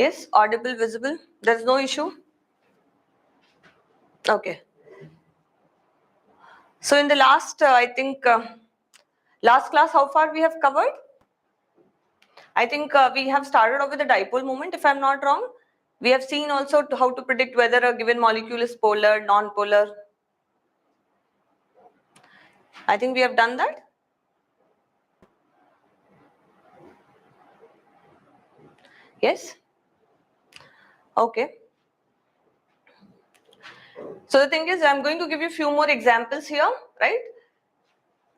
Yes, audible, visible. There's no issue. Okay. So in the last, I think, last class, how far we have covered? I think we have started off with the dipole moment, if I'm not wrong. We have seen also how to predict whether a given molecule is polar, non-polar. I think we have done that. Yes? Okay. So the thing is, I'm going to give you a few more examples here, right?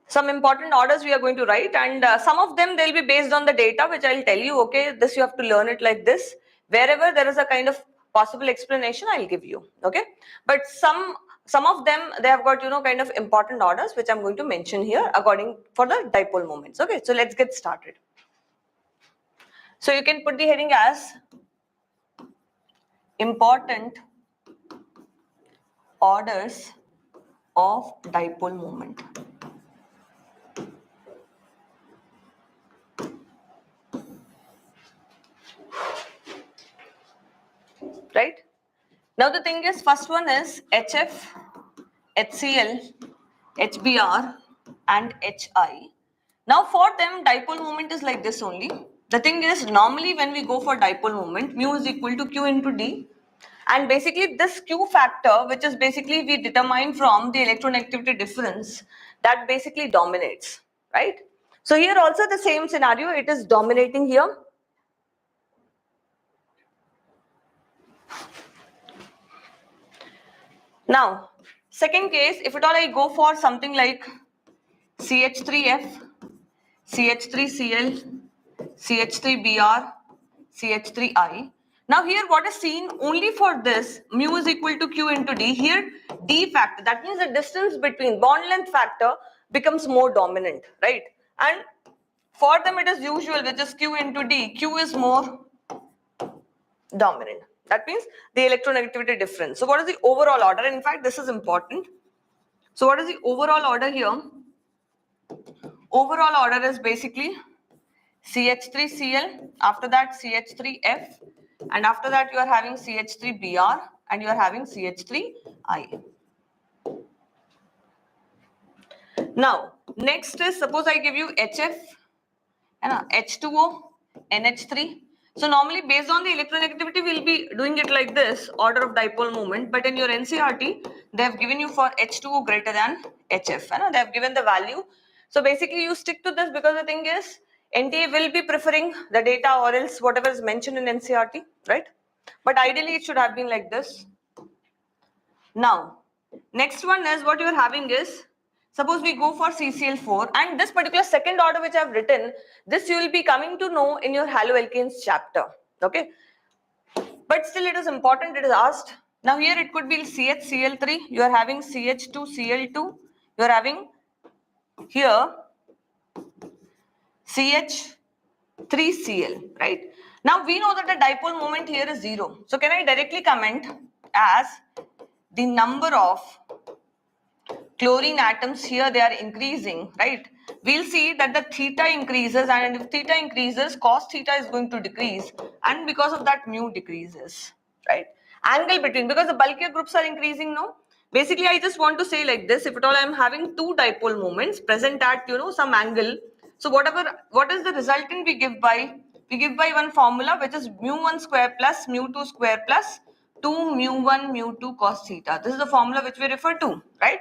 Some important orders we are going to write, and some of them they'll be based on the data, which I'll tell you, okay, this you have to learn it like this. Wherever there is a kind of possible explanation, I'll give you, okay? But some of them, they have got, kind of important orders, which I'm going to mention here according for the dipole moments, okay? So let's get started. So you can put the heading as important orders of dipole moment. Right? Now the thing is, first one is HF, HCl, HBr and HI. Now for them, dipole moment is like this only. The thing is, normally when we go for dipole moment, mu is equal to Q into D. And basically this Q factor, which is basically we determine from the electronegativity difference, that basically dominates, right? So here also the same scenario, it is dominating here. Now, second case, if at all I go for something like CH3F, CH3Cl, CH3Br, CH3I. Now here what is seen only for this, mu is equal to Q into D. Here D factor, that means the distance between bond length factor becomes more dominant, right? And for them it is usual, which is Q into D. Q is more dominant. That means the electronegativity difference. So what is the overall order? In fact, this is important. So what is the overall order here? Overall order is basically CH3Cl, after that CH3F, and after that you are having CH3Br and you are having CH3I. Now, next is, suppose I give you HF, H2O, NH3. So normally based on the electronegativity, we'll be doing it like this, order of dipole moment. But in your NCERT, they have given you for H2O greater than HF. They have given the value. So basically you stick to this, because the thing is, NTA will be preferring the data or else whatever is mentioned in NCERT, right? But ideally it should have been like this. Now, next one is what you are having is, suppose we go for CCl4, and this particular second order which I have written, this you will be coming to know in your haloalkanes chapter, okay? But still it is important, it is asked. Now here it could be CHCl3, you are having CH2Cl2, you are having here CH3Cl, right? Now we know that the dipole moment here is 0. So can I directly comment as the number of chlorine atoms here, they are increasing, right? We'll see that the theta increases, and if theta increases, cos theta is going to decrease, and because of that mu decreases, right? Angle between, because the bulkier groups are increasing now. Basically, I just want to say like this, if at all I am having two dipole moments present at, some angle, so what is the resultant we give by? We give by one formula, which is mu1 square plus mu2 square plus 2 mu1 mu2 cos theta. This is the formula which we refer to, right?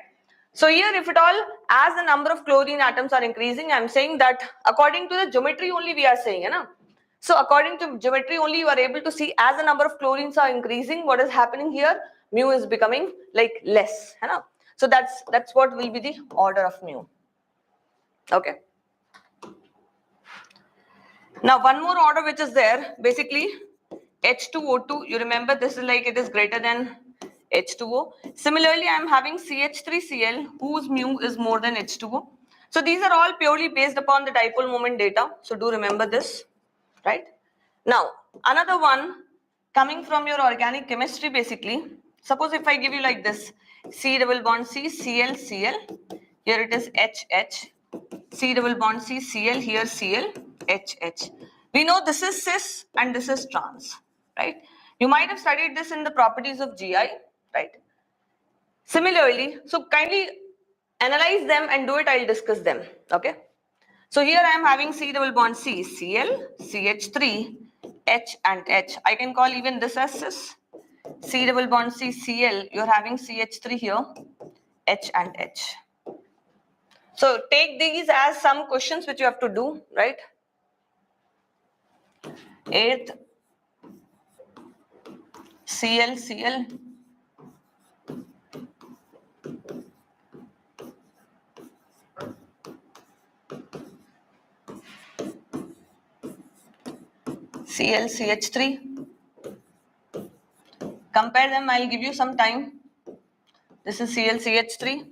So here, if at all, as the number of chlorine atoms are increasing, I am saying that according to the geometry only we are saying, so according to geometry only you are able to see, as the number of chlorines are increasing, what is happening here? Mu is becoming like less, so that's what will be the order of mu. Okay. Now one more order which is there, basically H2O2, you remember this is like it is greater than H2O. Similarly, I am having CH3Cl whose mu is more than H2O. So these are all purely based upon the dipole moment data. So do remember this, right? Now another one coming from your organic chemistry, basically. Suppose if I give you like this, C double bond C, Cl, Cl. Here it is HH. C double bond C, Cl, here Cl, HH. We know this is cis and this is trans. right? You might have studied this in the properties of GI, right? Similarly, so kindly analyze them and do it. I'll discuss them. Okay. So here I am having C double bond C, Cl, CH3, H and H. I can call even this as cis. C double bond C, Cl. You're having CH3 here, H and H. So take these as some questions which you have to do, right? 8th, Cl, Cl. Cl, CH3. Compare them, I'll give you some time. This is Cl, CH3.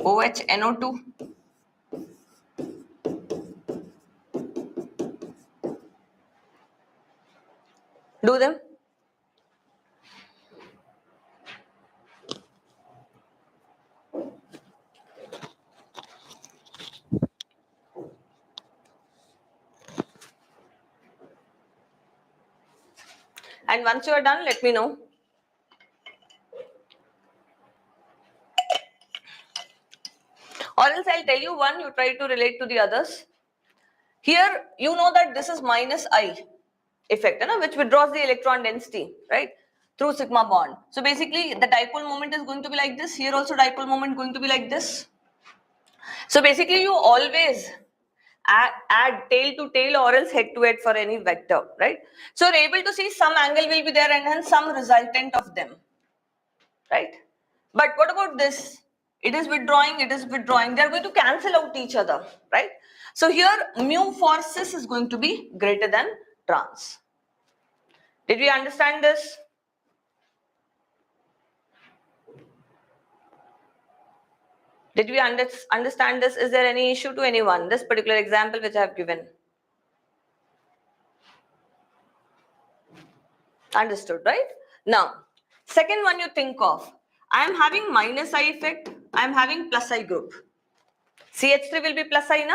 OH, NO2. Do them. And once you are done, let me know. Or else I'll tell you one, you try to relate to the others. Here, you know that this is minus I effect, which withdraws the electron density, right? Through sigma bond. So basically, the dipole moment is going to be like this. Here also dipole moment going to be like this. So basically, you always add tail to tail or else head to head for any vector, right? So you're able to see some angle will be there and hence some resultant of them, right? But what about this? It is withdrawing, it is withdrawing. They are going to cancel out each other, right? So here mu for cis is going to be greater than trans. Did we understand this? Did we understand this? Is there any issue to anyone? This particular example which I have given. Understood, right? Now, second one you think of. I am having minus I effect. I am having plus I group. CH3 will be plus I, na?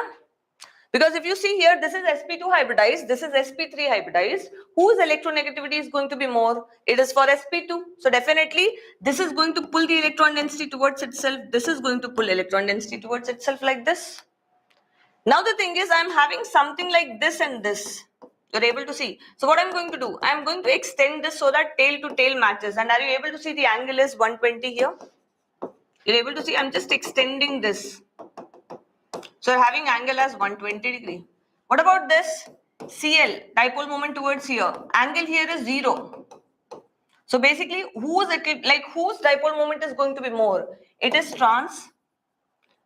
Because if you see here, this is sp2 hybridized, this is sp3 hybridized. Whose electronegativity is going to be more? It is for sp2. So definitely, this is going to pull the electron density towards itself. This is going to pull electron density towards itself like this. Now the thing is, I am having something like this and this. You're able to see. So what I'm going to do? I'm going to extend this so that tail to tail matches. And are you able to see the angle is 120 here? You're able to see I'm just extending this. So you're having angle as 120 degree. What about this? Cl, dipole moment towards here. Angle here is 0. So basically, whose dipole moment is going to be more? It is trans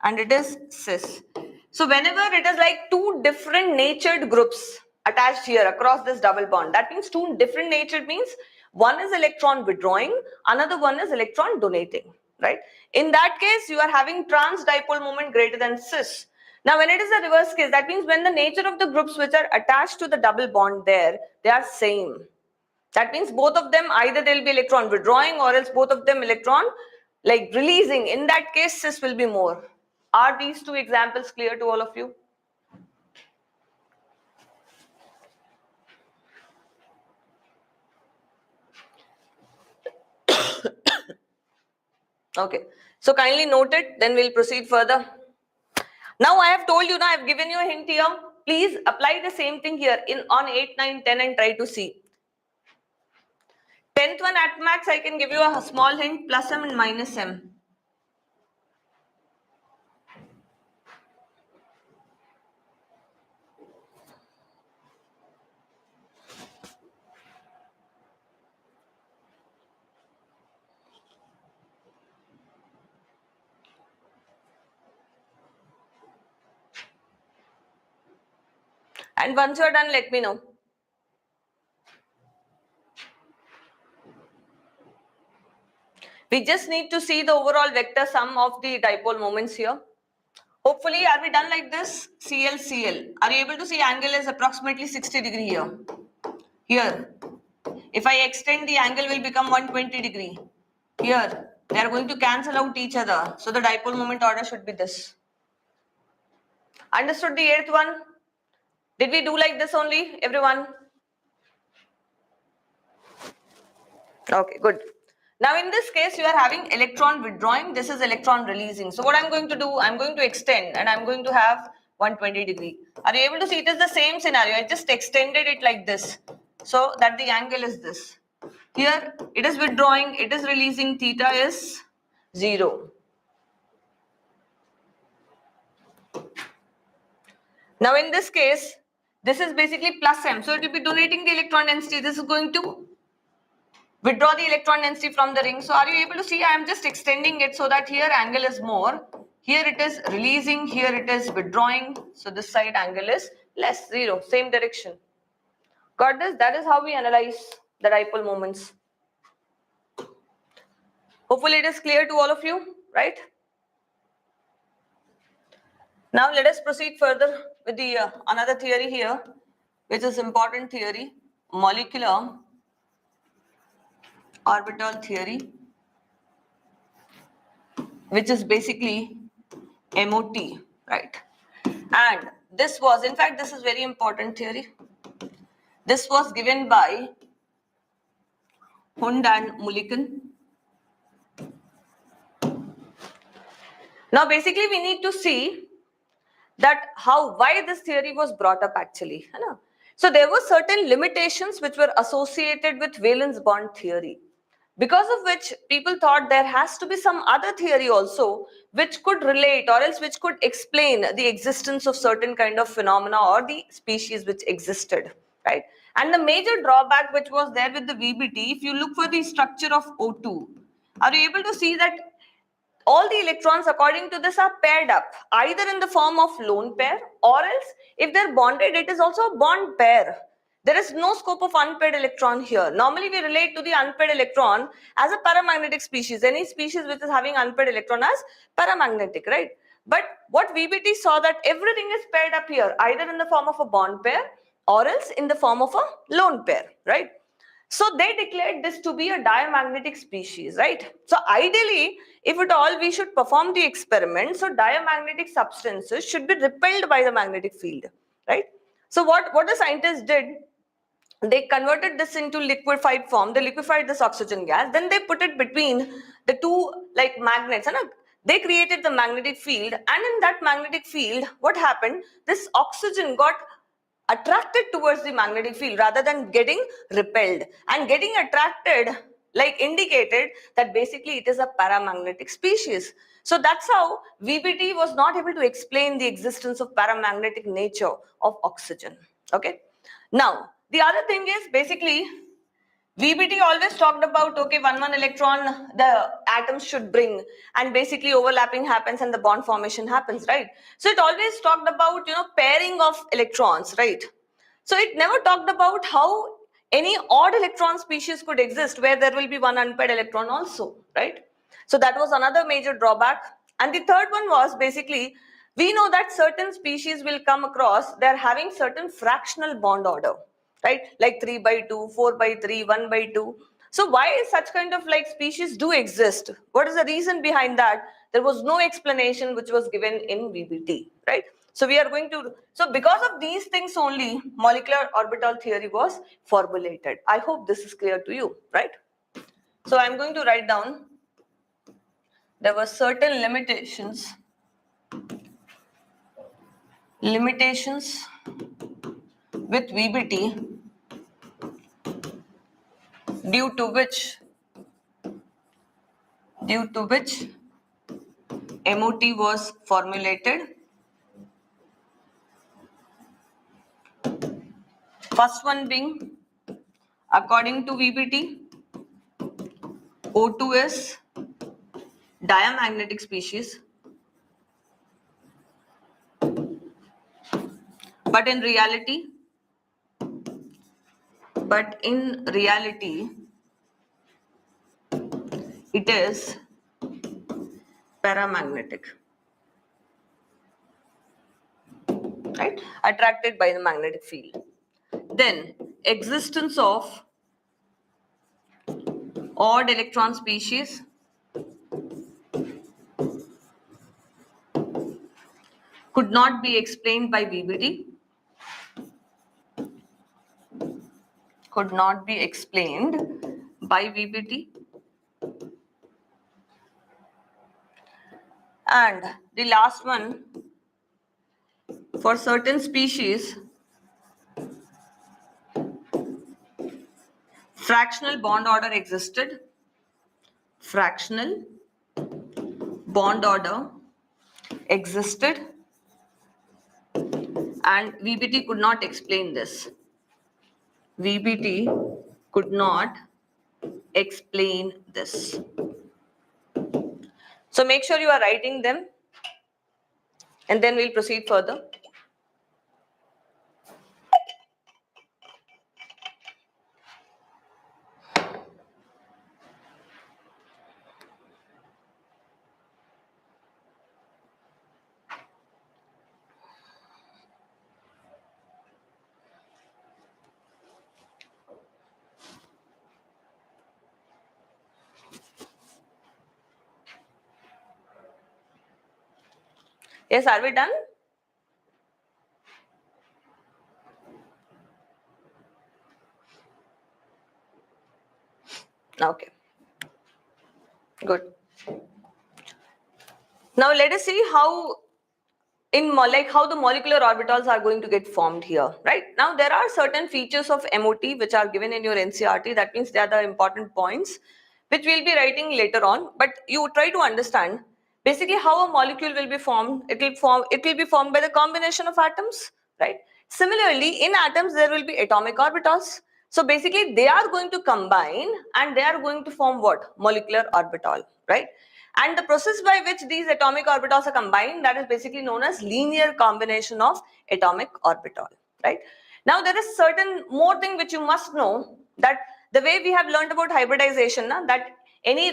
and it is cis. So whenever it is like two different natured groups attached here across this double bond, that means two different natured means one is electron withdrawing, another one is electron donating, right? In that case, you are having trans dipole moment greater than cis. Now, when it is a reverse case, that means when the nature of the groups which are attached to the double bond there, they are same. That means both of them, either they'll be electron withdrawing or else both of them electron like releasing. In that case, cis will be more. Are these two examples clear to all of you? Okay. So kindly note it, then we'll proceed further. Now I have told you, now I have given you a hint here. Please apply the same thing here on 8, 9, 10 and try to see. 10th one at max, I can give you a small hint, plus m and minus m. And once you are done, let me know. We just need to see the overall vector sum of the dipole moments here. Hopefully, are we done like this? Cl, Cl. Are you able to see angle is approximately 60 degree here? Here. If I extend, the angle will become 120 degree. Here. They are going to cancel out each other. So the dipole moment order should be this. Understood the 8th one? Did we do like this only, everyone? Okay, good. Now in this case, you are having electron withdrawing. This is electron releasing. So what I'm going to do, I'm going to extend and I'm going to have 120 degree. Are you able to see? It is the same scenario. I just extended it like this so that the angle is this. Here it is withdrawing, it is releasing, theta is 0. Now in this case, this is basically plus m. So it will be donating the electron density. This is going to withdraw the electron density from the ring. So are you able to see? I am just extending it so that here angle is more. Here it is releasing, here it is withdrawing. So this side angle is less, 0, same direction. Got this? That is how we analyze the dipole moments. Hopefully it is clear to all of you, right? Now let us proceed further with the another theory here, which is important theory, molecular orbital theory, which is basically MOT, right? And this was, in fact, this is very important theory. This was given by Hund and Mulliken. Now basically we need to see that why this theory was brought up actually. So there were certain limitations which were associated with valence bond theory, because of which people thought there has to be some other theory also which could relate or else which could explain the existence of certain kind of phenomena or the species which existed, right? And the major drawback which was there with the VBT, if you look for the structure of O2, are you able to see that all the electrons according to this are paired up either in the form of lone pair, or else if they're bonded it is also a bond pair. There is no scope of unpaired electron here. Normally we relate to the unpaired electron as a paramagnetic species, any species which is having unpaired electron as paramagnetic, right? But what VBT saw that everything is paired up here either in the form of a bond pair or else in the form of a lone pair, right? So they declared this to be a diamagnetic species, right? So ideally, if at all we should perform the experiment, so diamagnetic substances should be repelled by the magnetic field, right? So what the scientists did, they converted this into liquefied form. They liquefied this oxygen gas, then they put it between the two like magnets, and they created the magnetic field. And in that magnetic field, what happened? This oxygen got attracted towards the magnetic field rather than getting repelled, and getting attracted like indicated that basically it is a paramagnetic species. So that's how VBT was not able to explain the existence of paramagnetic nature of oxygen. Okay, now the other thing is basically VBT always talked about, okay, one electron the atoms should bring, and basically overlapping happens and the bond formation happens, right? So it always talked about, pairing of electrons, right? So it never talked about how any odd electron species could exist where there will be one unpaired electron also, right? So that was another major drawback. And the third one was basically, we know that certain species will come across, they're having certain fractional bond order, right? Like 3 by 2, 4 by 3, 1 by 2. So why such kind of like species do exist? What is the reason behind that? There was no explanation which was given in VBT, right? So we are going to, so because of these things only, molecular orbital theory was formulated. I hope this is clear to you, right? So I'm going to write down, there were certain limitations with VBT due to which MOT was formulated. First one being, according to VBT, O2 is diamagnetic species, but in reality it is paramagnetic, right? Attracted by the magnetic field. Then existence of odd electron species could not be explained by VBT. could not be explained by VBT. And the last one, for certain species, fractional bond order existed. Fractional bond order existed and VBT could not explain this. VBT could not explain this. So make sure you are writing them and then we'll proceed further. Yes, are we done? Okay. Good. Now let us see how how the molecular orbitals are going to get formed here, right? Now there are certain features of MOT which are given in your NCRT. That means they are the important points which we'll be writing later on. But you try to understand basically how a molecule will be formed. It will be formed by the combination of atoms, right? Similarly, in atoms there will be atomic orbitals. So basically they are going to combine and they are going to form what? Molecular orbital, right? And the process by which these atomic orbitals are combined, that is basically known as linear combination of atomic orbital, right? Now there is certain more thing which you must know, that the way we have learned about hybridization, that any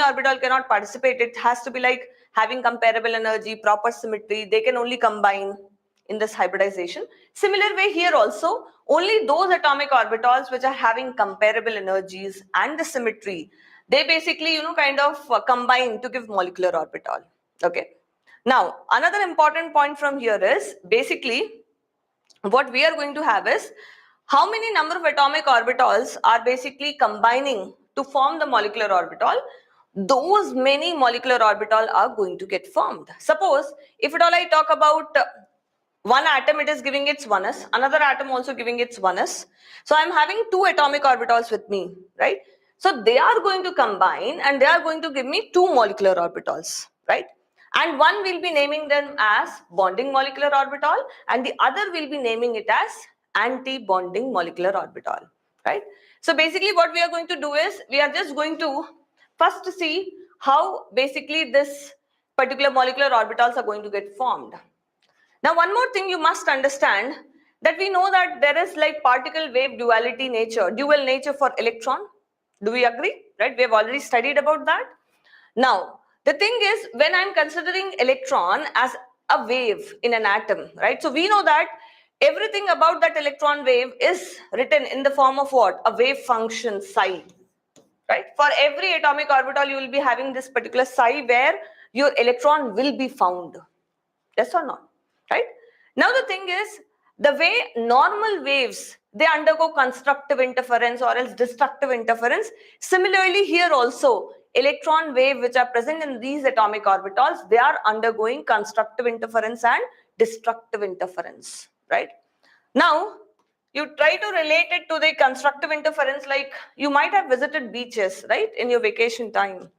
orbital cannot participate. It has to be like having comparable energy, proper symmetry. They can only combine in this hybridization. Similar way here also, only those atomic orbitals which are having comparable energies and the symmetry, they basically, kind of combine to give molecular orbital. Okay. Now, another important point from here is basically what we are going to have is how many number of atomic orbitals are basically combining to form the molecular orbital. Those many molecular orbital are going to get formed. Suppose if at all I talk about one atom, it is giving its 1s, another atom also giving its 1s. So I'm having two atomic orbitals with me, right? So they are going to combine and they are going to give me two molecular orbitals, right? And one will be naming them as bonding molecular orbital and the other will be naming it as anti-bonding molecular orbital, right? So basically what we are going to do is we are just going to first see how basically this particular molecular orbitals are going to get formed. Now, one more thing you must understand, that we know that there is like particle wave duality nature, dual nature for electron. Do we agree? Right? We have already studied about that. Now, the thing is, when I'm considering electron as a wave in an atom, right? So we know that everything about that electron wave is written in the form of what? A wave function psi. Right? For every atomic orbital, you will be having this particular psi where your electron will be found. Yes or not? Right? Now the thing is, the way normal waves, they undergo constructive interference or else destructive interference. Similarly here also, electron wave which are present in these atomic orbitals, they are undergoing constructive interference and destructive interference, right? Now, you try to relate it to the constructive interference, like you might have visited beaches, right, in your vacation time.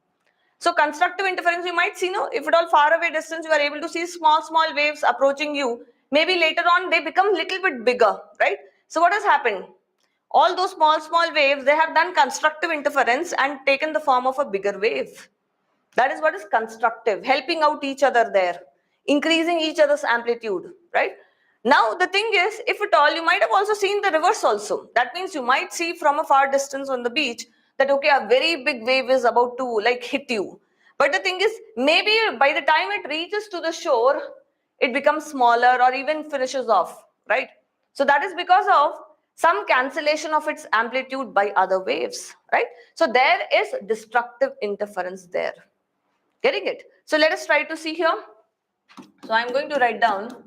So constructive interference, you might see, no, if at all far away distance, you are able to see small waves approaching you. Maybe later on, they become little bit bigger, right? So what has happened? All those small waves, they have done constructive interference and taken the form of a bigger wave. That is what is constructive, helping out each other there, increasing each other's amplitude, right? Now, the thing is, if at all, you might have also seen the reverse also. That means you might see from a far distance on the beach that, okay, a very big wave is about to like hit you. But the thing is, maybe by the time it reaches to the shore, it becomes smaller or even finishes off, right? So that is because of some cancellation of its amplitude by other waves, right? So there is destructive interference there. Getting it? So let us try to see here. So I'm going to write down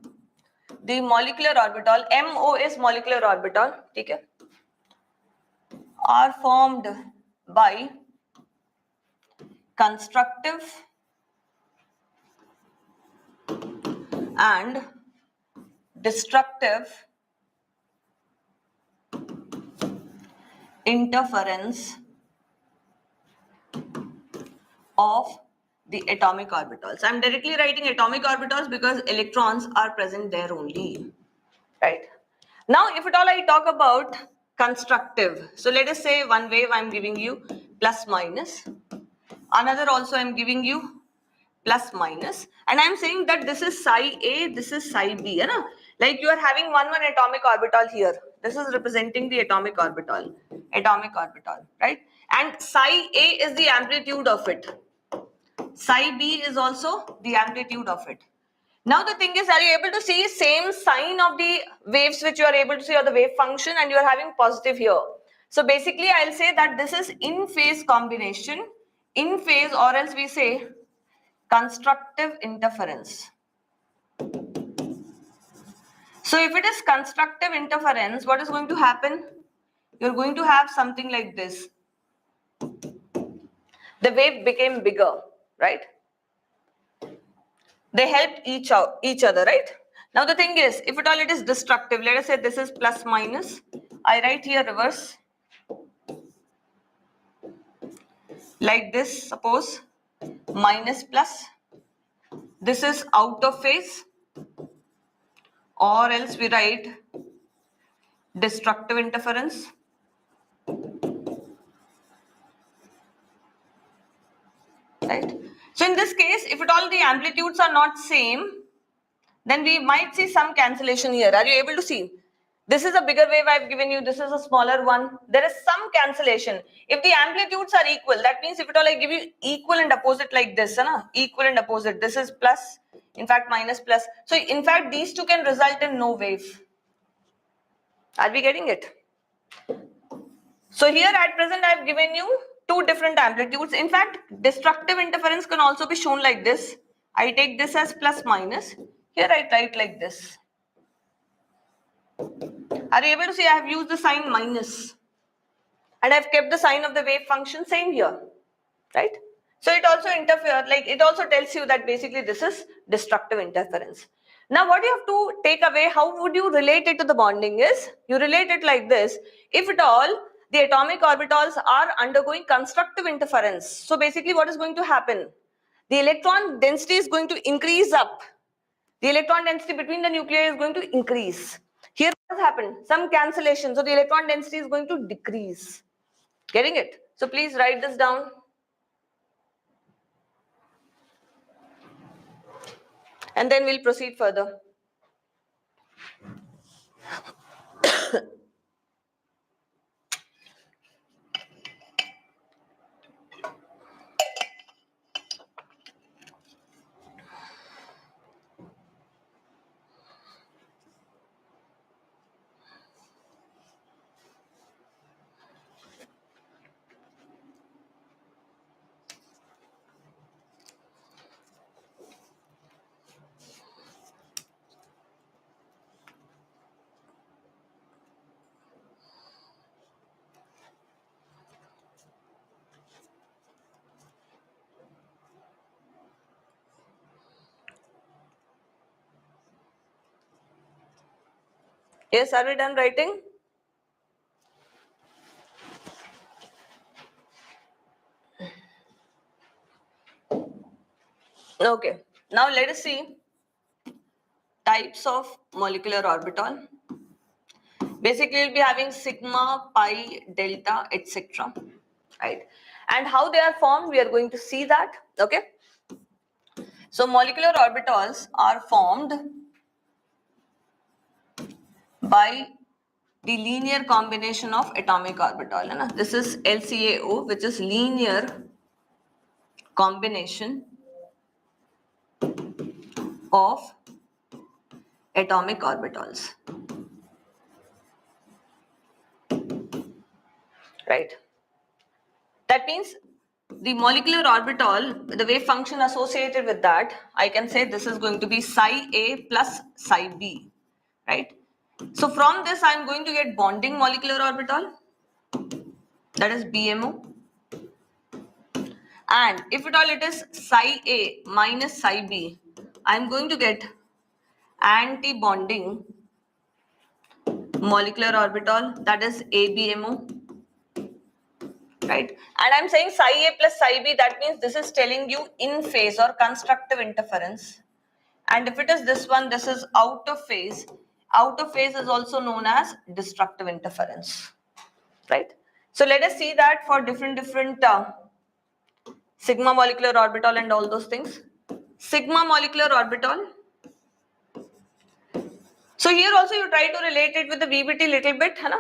the molecular orbital. MO is molecular orbital. Okay? are formed by constructive and destructive interference of the atomic orbitals. I'm directly writing atomic orbitals because electrons are present there only, right? Now, if at all I talk about constructive, so let us say one wave I'm giving you plus minus, another also I'm giving you plus minus, and I'm saying that this is psi A, this is psi B, you know? Like you are having one atomic orbital here. This is representing the atomic orbital, right? And psi A is the amplitude of it. Psi B is also the amplitude of it. Now the thing is, are you able to see same sign of the waves which you are able to see, or the wave function, and you are having positive here? So basically I'll say that this is in phase combination, in phase, or else we say constructive interference. So if it is constructive interference, what is going to happen? You're going to have something like this. The wave became bigger, right? They helped each other, right? Now the thing is, if at all it is destructive, let us say this is plus minus. I write here reverse. Like this, suppose minus plus. This is out of phase. Or else we write destructive interference. Right? So in this case, if at all the amplitudes are not same, then we might see some cancellation here. Are you able to see? This is a bigger wave I've given you. This is a smaller one. There is some cancellation. If the amplitudes are equal, that means if at all I give you equal and opposite like this, equal and opposite. This is plus, in fact minus plus. So in fact these two can result in no wave. Are we getting it? So here at present I have given you two different amplitudes. In fact, destructive interference can also be shown like this. I take this as plus minus. Here I write like this. Are you able to see I have used the sign minus? And I've kept the sign of the wave function same here. Right? So it also interferes, like it also tells you that basically this is destructive interference. Now what you have to take away, how would you relate it to the bonding is, you relate it like this. If at all the atomic orbitals are undergoing constructive interference, so basically what is going to happen? The electron density is going to increase up. The electron density between the nuclei is going to increase. Here what has happened? Some cancellation. So the electron density is going to decrease. Getting it? So please write this down. And then we'll proceed further. Yes, are we done writing? Okay. Now let us see types of molecular orbital. Basically, we'll be having sigma, pi, delta, etc. Right? And how they are formed, we are going to see that. Okay. So molecular orbitals are formed by the linear combination of atomic orbital. This is LCAO, which is linear combination of atomic orbitals. Right? That means the molecular orbital, the wave function associated with that, I can say this is going to be psi A plus psi B. Right? So from this I am going to get bonding molecular orbital. that is BMO. And if at all it is psi A minus psi B, I'm going to get anti-bonding molecular orbital, that is ABMO. Right? And I'm saying psi A plus psi B, that means this is telling you in phase or constructive interference. And if it is this one, this is out of phase. Out of phase is also known as destructive interference. Right? So let us see that for different sigma molecular orbital and all those things. Sigma molecular orbital. So here also you try to relate it with the VBT little bit, है ना?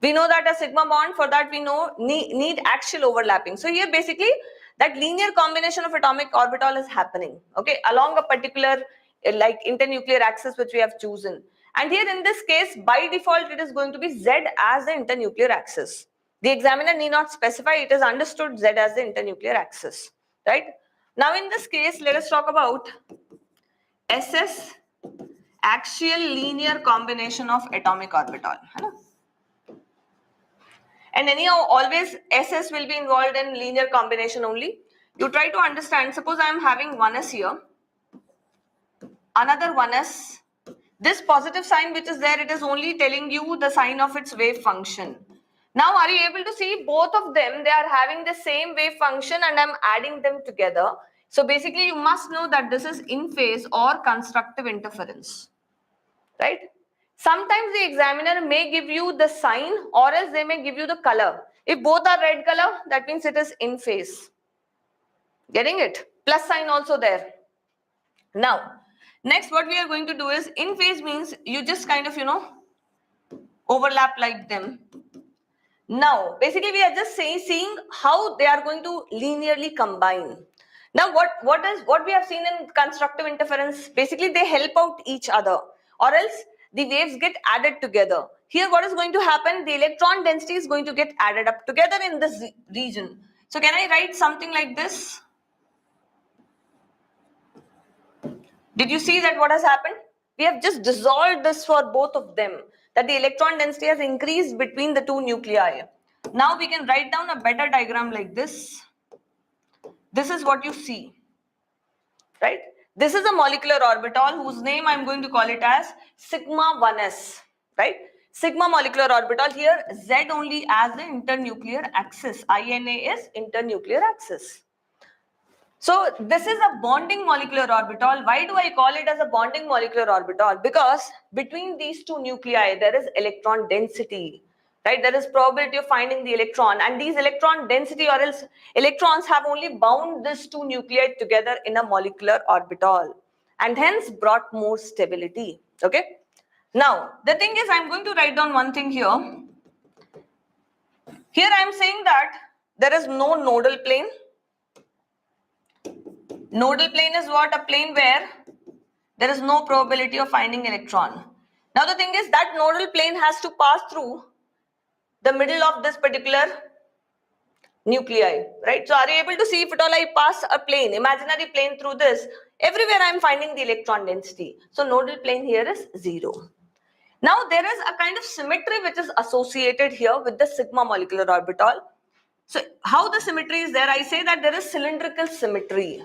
We know that a sigma bond, for that we know need axial overlapping. So here basically that linear combination of atomic orbital is happening, okay, along a particular like internuclear axis which we have chosen. And here in this case, by default, it is going to be Z as the internuclear axis. The examiner need not specify, it is understood Z as the internuclear axis, right? Now in this case, let us talk about SS, axial linear combination of atomic orbital. And anyhow, always SS will be involved in linear combination only. You try to understand, suppose I am having 1s here, another 1s. This positive sign which is there, it is only telling you the sign of its wave function. Now, are you able to see both of them? They are having the same wave function and I am adding them together. So basically, you must know that this is in phase or constructive interference, right? Sometimes the examiner may give you the sign or else they may give you the color. If both are red color, that means it is in phase. Getting it? Plus sign also there. Now, next what we are going to do is, in phase means you just kind of, overlap like them. Now, basically we are just seeing how they are going to linearly combine. Now, what we have seen in constructive interference, basically they help out each other or else the waves get added together. Here what is going to happen? The electron density is going to get added up together in this region. So can I write something like this? Did you see that what has happened? We have just dissolved this for both of them, that the electron density has increased between the two nuclei. Now we can write down a better diagram like this. This is what you see, right? This is a molecular orbital whose name I'm going to call it as sigma 1s, right? Sigma molecular orbital, here Z only as the internuclear axis. INA is internuclear axis. So this is a bonding molecular orbital. Why do I call it as a bonding molecular orbital? Because between these two nuclei, there is electron density, right? There is probability of finding the electron, and these electron density or else electrons have only bound these two nuclei together in a molecular orbital and hence brought more stability, okay? Now, the thing is, I'm going to write down one thing here. Here I'm saying that there is no nodal plane. Nodal plane is what? A plane where there is no probability of finding electron. Now the thing is that nodal plane has to pass through the middle of this particular nuclei, right? So are you able to see, if at all I pass a plane, imaginary plane through this, everywhere I am finding the electron density. So nodal plane here is 0. Now there is a kind of symmetry which is associated here with the sigma molecular orbital. So how the symmetry is there? I say that there is cylindrical symmetry.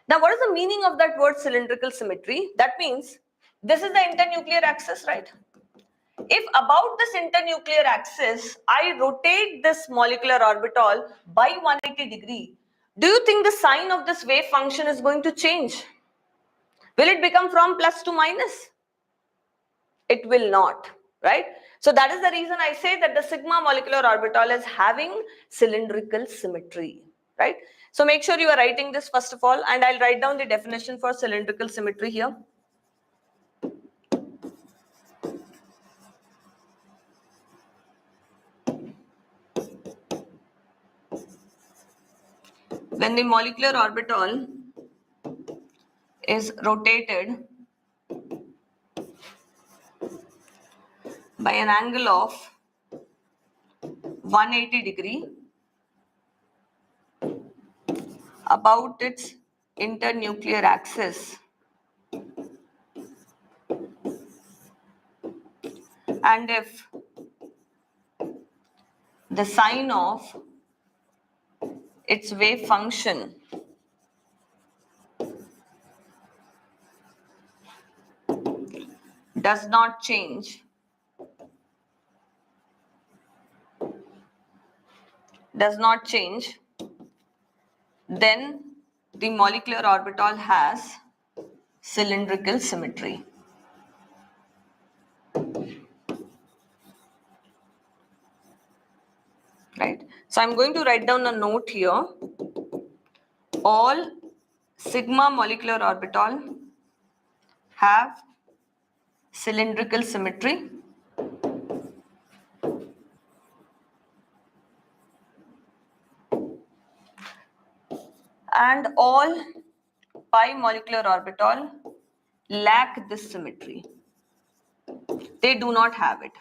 Now what is the meaning of that word cylindrical symmetry? That means this is the internuclear axis, right? If about this internuclear axis, I rotate this molecular orbital by 180 degree, do you think the sign of this wave function is going to change? Will it become from plus to minus? It will not, right? So that is the reason I say that the sigma molecular orbital is having cylindrical symmetry, right? So make sure you are writing this first of all, and I'll write down the definition for cylindrical symmetry here. When the molecular orbital is rotated by an angle of 180 degree about its internuclear axis, and if the sign of its wave function does not change, then the molecular orbital has cylindrical symmetry. Right? So I'm going to write down a note here. All sigma molecular orbital have cylindrical symmetry. And all pi molecular orbital lack this symmetry. They do not have it.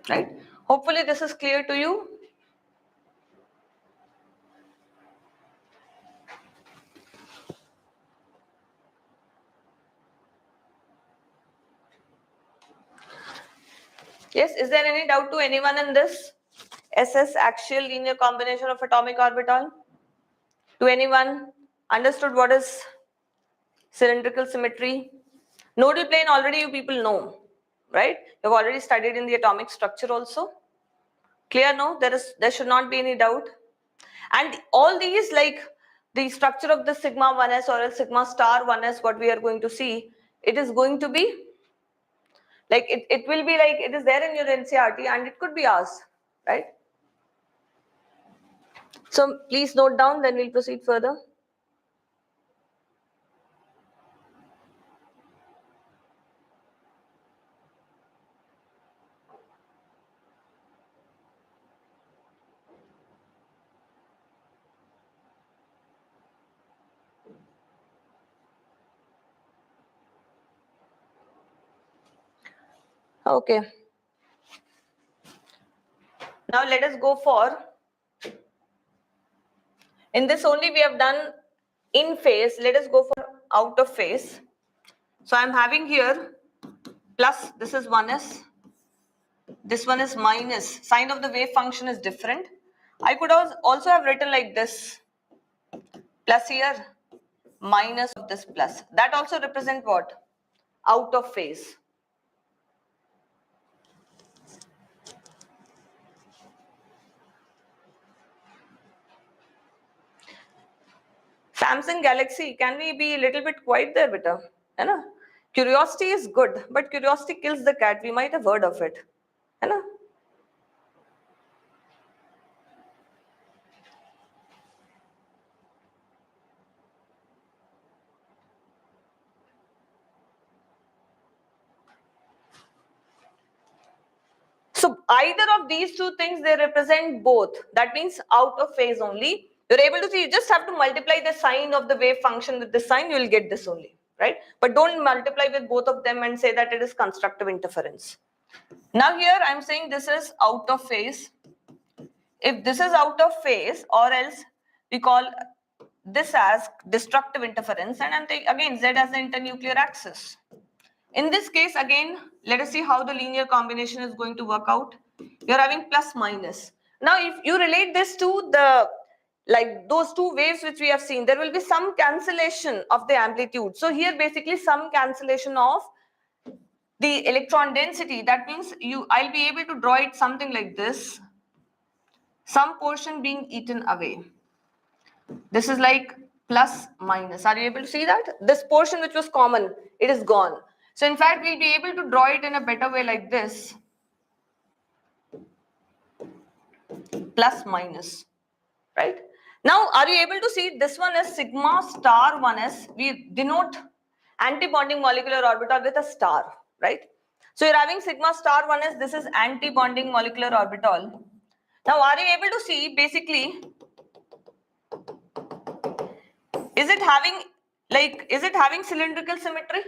Right? Hopefully this is clear to you. Yes, is there any doubt to anyone in this? SS, axial linear combination of atomic orbital? To anyone understood what is cylindrical symmetry? Nodal plane already you people know, right? You've already studied in the atomic structure also. Clear? No? There should not be any doubt. And all these, like the structure of the sigma 1s or sigma star 1s, what we are going to see, it is going to be like it will be like it is there in your NCERT and it could be asked, right? So please note down, then we'll proceed further. Okay. Now let us go for, in this only we have done in phase, let us go for out of phase. So I'm having here plus, this is 1s, this one is minus, sign of the wave function is different. I could also have written like this, plus here, minus of this plus. That also represent what? Out of phase. Samsung Galaxy, can we be a little bit quiet there, beta? है ना? Curiosity is good, but curiosity kills the cat. We might have heard of it. है ना? So either of these two things, they represent both. That means out of phase only. You're able to see, you just have to multiply the sign of the wave function with this sign, you will get this only, right? But don't multiply with both of them and say that it is constructive interference. Now here I'm saying this is out of phase. If this is out of phase, or else we call this as destructive interference, and I'm taking again Z as the internuclear axis. In this case, again, let us see how the linear combination is going to work out. You're having plus minus. Now, if you relate this to the, like those two waves which we have seen, there will be some cancellation of the amplitude. So here basically some cancellation of the electron density. That means I'll be able to draw it something like this. Some portion being eaten away. This is like plus minus. Are you able to see that? This portion which was common, it is gone. So in fact, we'll be able to draw it in a better way like this. Plus minus, right? Now, are you able to see this one is sigma star 1s? We denote anti-bonding molecular orbital with a star, right? So you're having sigma star 1s, this is anti-bonding molecular orbital. Now, are you able to see basically, is it having cylindrical symmetry?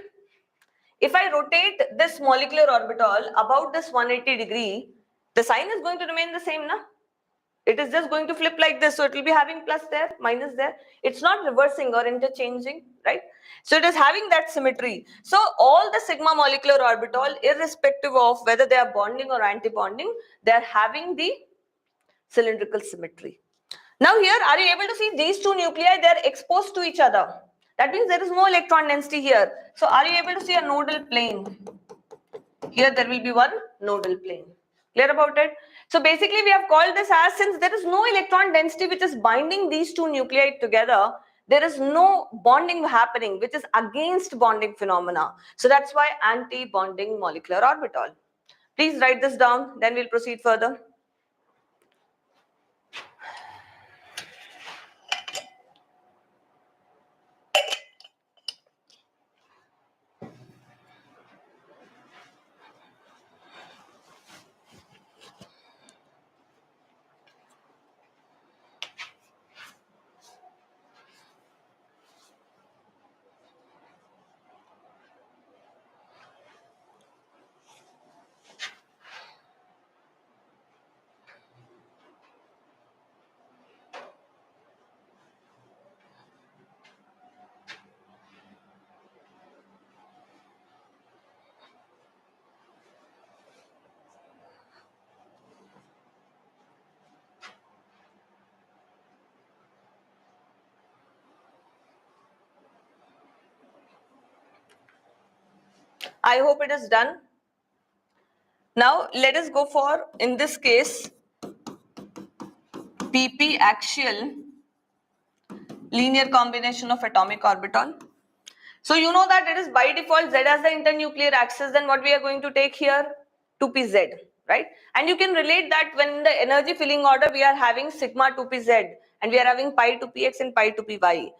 If I rotate this molecular orbital about this 180 degree, the sign is going to remain the same, na? It is just going to flip like this. So it will be having plus there, minus there. It's not reversing or interchanging, right? So it is having that symmetry. So all the sigma molecular orbital, irrespective of whether they are bonding or anti-bonding, they are having the cylindrical symmetry. Now here, are you able to see these two nuclei? They are exposed to each other. That means there is no electron density here. So are you able to see a nodal plane? Here there will be one nodal plane. Clear about it? So basically we have called this as, since there is no electron density which is binding these two nuclei together, there is no bonding happening which is against bonding phenomena. So that's why anti-bonding molecular orbital. Please write this down, then we'll proceed further. I hope it is done. Now let us go for, in this case, PP axial linear combination of atomic orbital. So you know that it is by default Z as the internuclear axis. Then what we are going to take here? 2pz, right? And you can relate that when in the energy filling order we are having sigma 2pz and we are having pi 2px and pi 2py.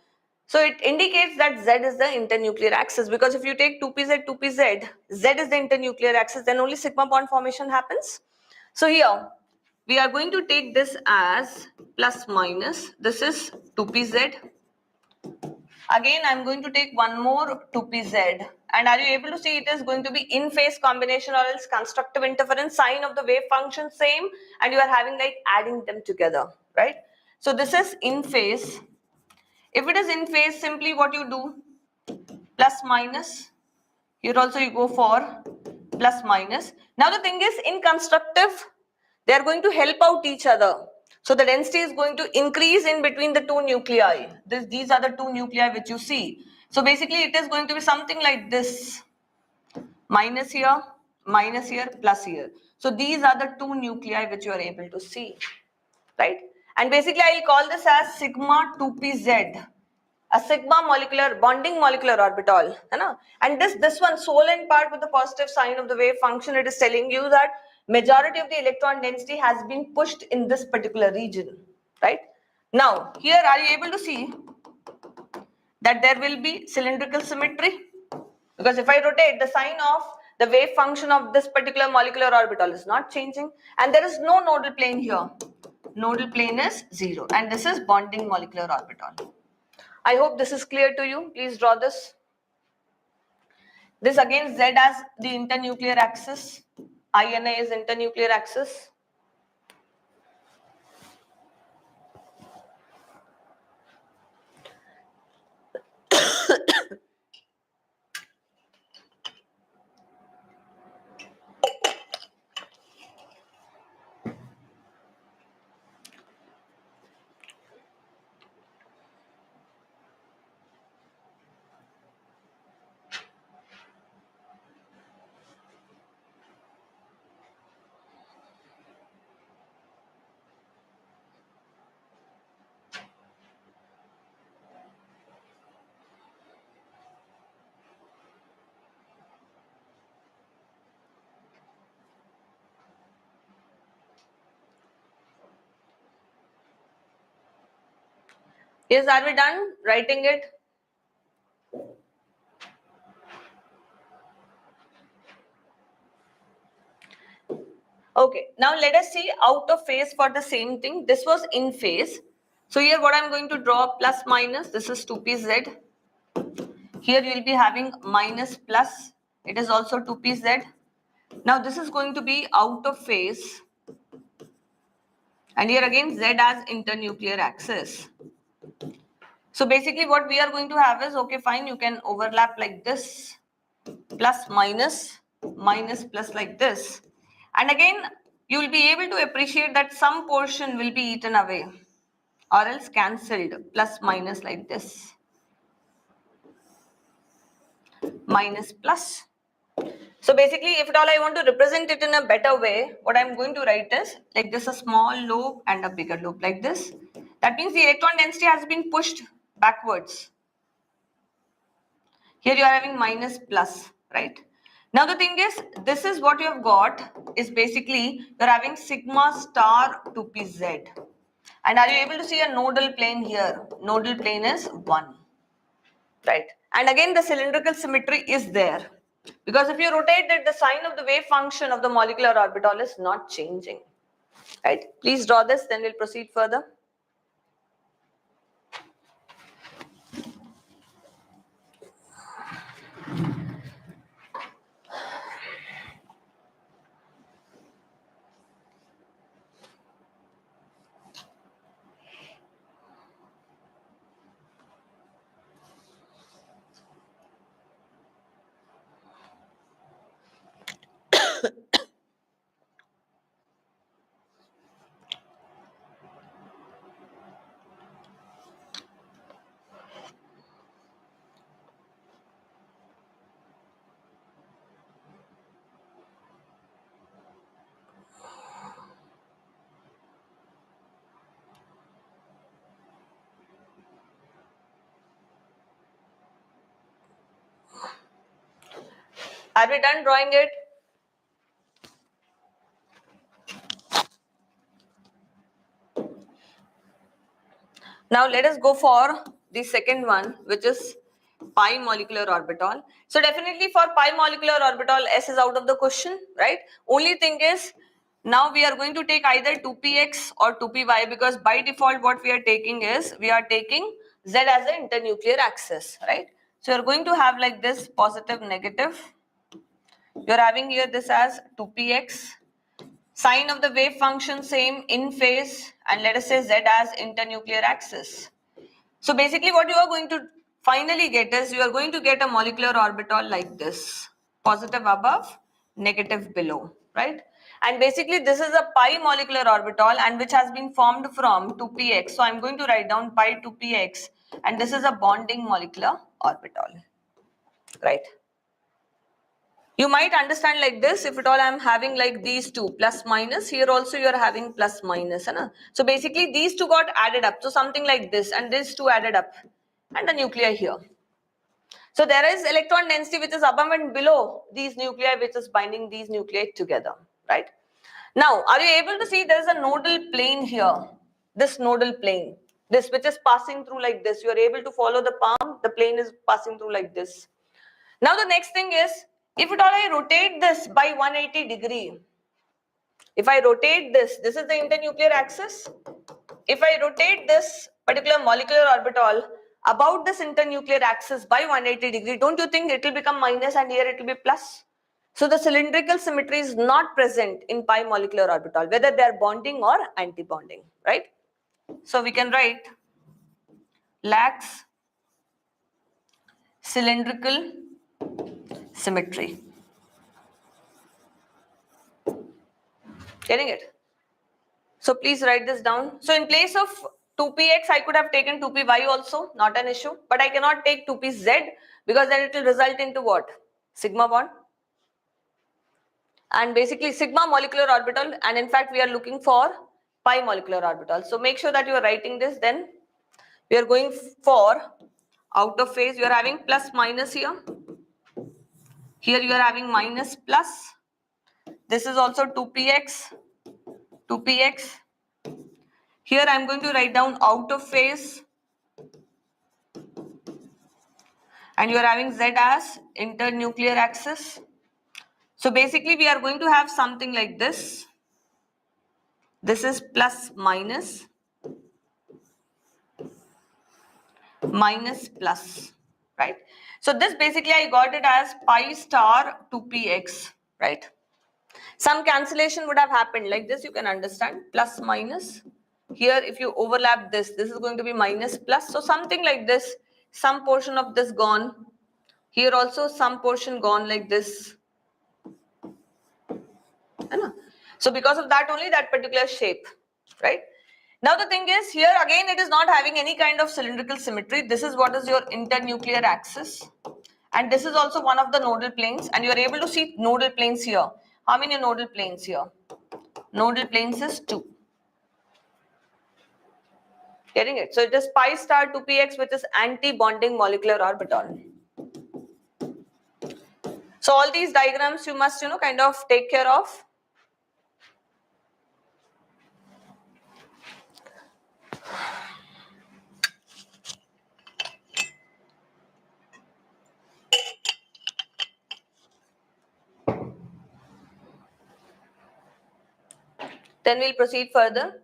So it indicates that Z is the internuclear axis, because if you take 2pz, 2pz, Z is the internuclear axis, then only sigma bond formation happens. So here we are going to take this as plus minus. This is 2pz. Again, I'm going to take one more 2pz. And are you able to see it is going to be in phase combination or else constructive interference? Sign of the wave function same, and you are having like adding them together, right? So this is in phase. If it is in phase, simply what you do, plus minus. Here also you go for plus minus. Now the thing is, in constructive, they are going to help out each other. So the density is going to increase in between the two nuclei. These are the two nuclei which you see. So basically it is going to be something like this. Minus here, plus here. So these are the two nuclei which you are able to see. Right? And basically I will call this as sigma 2pz. A sigma molecular bonding molecular orbital, and this one Solent part with the positive sign of the wave function, it is telling you that majority of the electron density has been pushed in this particular region, right? Now here are you able to see that there will be cylindrical symmetry, because if I rotate, the sign of the wave function of this particular molecular orbital is not changing, and there is no nodal plane here. Nodal plane is 0, and this is bonding molecular orbital. I hope this is clear to you. Please draw this. This again Z as the internuclear axis. INA is internuclear axis. Yes, are we done writing it? Okay, now let us see out of phase for the same thing. This was in phase. So here what I'm going to draw, plus minus, this is 2pz. Here you will be having minus plus, it is also 2pz. Now this is going to be out of phase. And here again Z as internuclear axis. So basically what we are going to have is, okay fine, you can overlap like this, plus minus, minus plus like this. And again, you will be able to appreciate that some portion will be eaten away or else cancelled, plus minus like this, minus plus. So basically, if at all I want to represent it in a better way, what I'm going to write is like this, a small lobe and a bigger lobe like this. That means the electron density has been pushed backwards. Here you are having minus plus, right? Now the thing is, this is what you have got is basically you're having sigma star 2pz. And are you able to see a nodal plane here? Nodal plane is 1, right? And again the cylindrical symmetry is there. Because if you rotate it, the sign of the wave function of the molecular orbital is not changing, right? Please draw this, then we'll proceed further. Are we done drawing it? Now let us go for the second one, which is pi molecular orbital. So definitely for pi molecular orbital, S is out of the question, right? Only thing is, now we are going to take either 2px or 2py, because by default what we are taking is, we are taking Z as an internuclear axis, right? So you're going to have like this positive, negative. You're having here this as 2px. Sign of the wave function same, in phase, and let us say Z as internuclear axis. So basically what you are going to finally get is, you are going to get a molecular orbital like this. Positive above, negative below, right? And basically this is a pi molecular orbital, and which has been formed from 2px. So I'm going to write down pi 2px, and this is a bonding molecular orbital, right? You might understand like this, if at all I'm having like these two, plus minus, here also you're having plus minus. So basically these two got added up. So something like this, and these two added up, and the nuclei here. So there is electron density which is above and below these nuclei, which is binding these nuclei together, right? Now, are you able to see there is a nodal plane here? This nodal plane, this which is passing through like this. You are able to follow the palm, the plane is passing through like this. Now the next thing is, if at all I rotate this by 180 degree, if I rotate this is the internuclear axis. If I rotate this particular molecular orbital about this internuclear axis by 180 degree, don't you think it will become minus and here it will be plus? So the cylindrical symmetry is not present in pi molecular orbital, whether they are bonding or anti-bonding, right? So we can write lacks cylindrical symmetry. Getting it? So please write this down. So in place of 2px, I could have taken 2py also, not an issue. But I cannot take 2pz, because then it will result into what? Sigma bond. And basically sigma molecular orbital, and in fact we are looking for pi molecular orbital. So make sure that you are writing this. Then we are going for out of phase. You are having plus minus here. Here you are having minus plus. This is also 2px, 2px. Here I am going to write down out of phase, and you are having Z as internuclear axis. So basically we are going to have something like this. This is plus minus, minus plus, right? So this basically I got it as pi star 2px, right? Some cancellation would have happened like this, you can understand, plus minus. Here if you overlap this is going to be minus plus, so something like this, some portion of this gone. Here also some portion gone like this. So because of that only that particular shape, right? Now the thing is, here again it is not having any kind of cylindrical symmetry. This is what is your internuclear axis, and this is also one of the nodal planes, and you are able to see nodal planes here. How many nodal planes here? Nodal planes is 2. Getting it? So it is pi star 2px, which is anti-bonding molecular orbital. So all these diagrams you must, kind of take care of. Then we'll proceed further.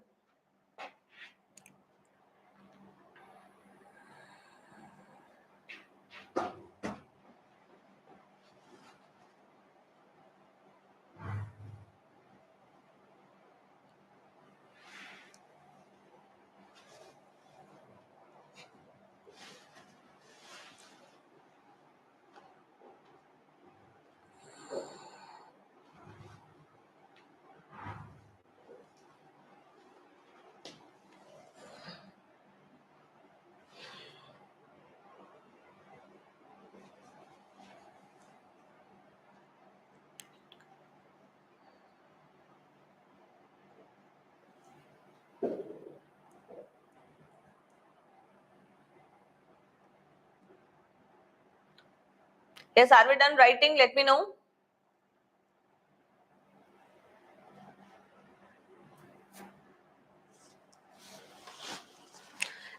Yes, are we done writing? Let me know.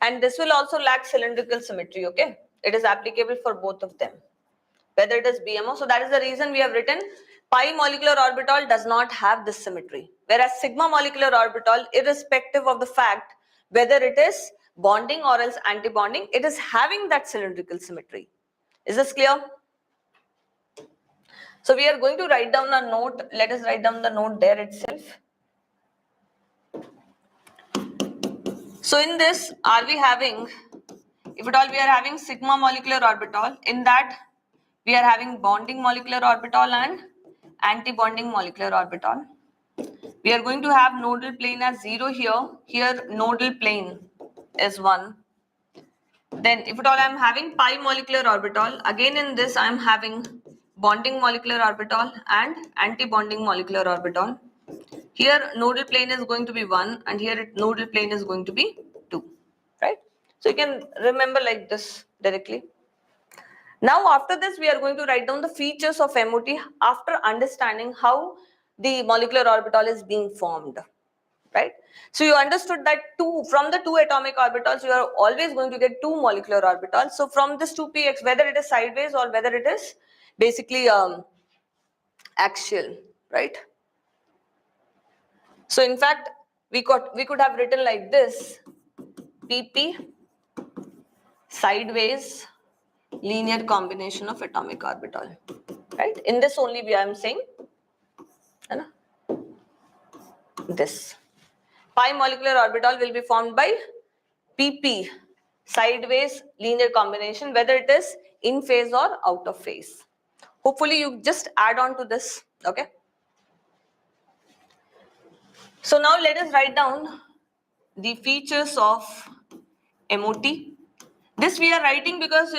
And this will also lack cylindrical symmetry, okay? It is applicable for both of them, whether it is BMO. So that is the reason we have written pi molecular orbital does not have this symmetry. Whereas sigma molecular orbital, irrespective of the fact whether it is bonding or else anti-bonding, it is having that cylindrical symmetry. Is this clear? So we are going to write down a note. Let us write down the note there itself. So in this, are we having, if at all we are having sigma molecular orbital, in that we are having bonding molecular orbital and anti-bonding molecular orbital. We are going to have nodal plane as 0 here. Here nodal plane is 1. Then if at all I am having pi molecular orbital, again in this I am having bonding molecular orbital and anti-bonding molecular orbital. Here nodal plane is going to be 1 and here nodal plane is going to be 2, right? So you can remember like this directly. Now after this we are going to write down the features of MOT after understanding how the molecular orbital is being formed, right? So you understood that from the 2 atomic orbitals you are always going to get 2 molecular orbitals. So from this 2px, whether it is sideways or whether it is basically axial, right? So in fact we could have written like this: pp sideways linear combination of atomic orbital, right? In this only I am saying this pi molecular orbital will be formed by pp sideways linear combination, whether it is in phase or out of phase. Hopefully you just add on to this, okay? So now let us write down the features of MOT. This we are writing because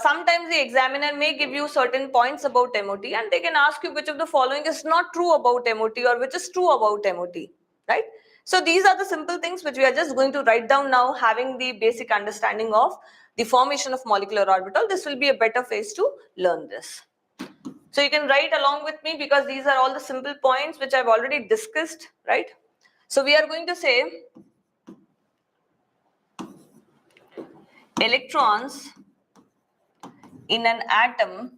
sometimes the examiner may give you certain points about MOT and they can ask you which of the following is not true about MOT or which is true about MOT, right? So these are the simple things which we are just going to write down now, having the basic understanding of the formation of molecular orbital. This will be a better phase to learn this. So you can write along with me because these are all the simple points which I've already discussed, right? So we are going to say electrons in an atom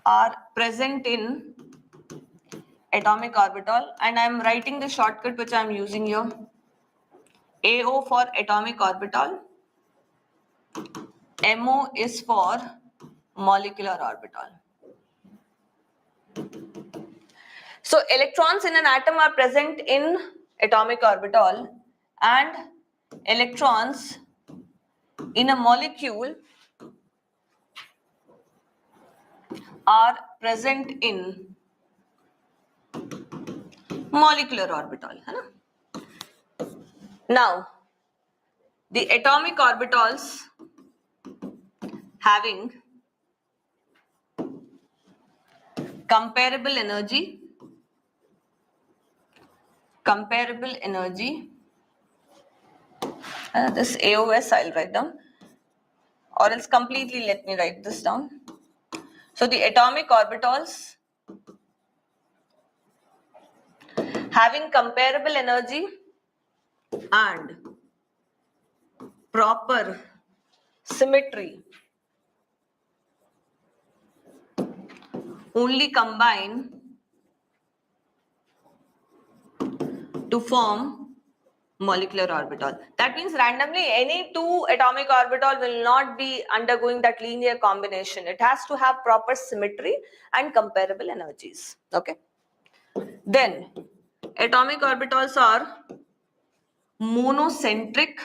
are present in atomic orbital, and I am writing the shortcut which I am using here. AO for atomic orbital, MO is for molecular orbital. So electrons in an atom are present in atomic orbital, and electrons in a molecule are present in molecular orbital. Now, the atomic orbitals having comparable energy, this AOS I'll write down, or else completely let me write this down. So the atomic orbitals having comparable energy and proper symmetry only combine to form molecular orbital. That means randomly any two atomic orbital will not be undergoing that linear combination. It has to have proper symmetry and comparable energies. Okay. Then atomic orbitals are monocentric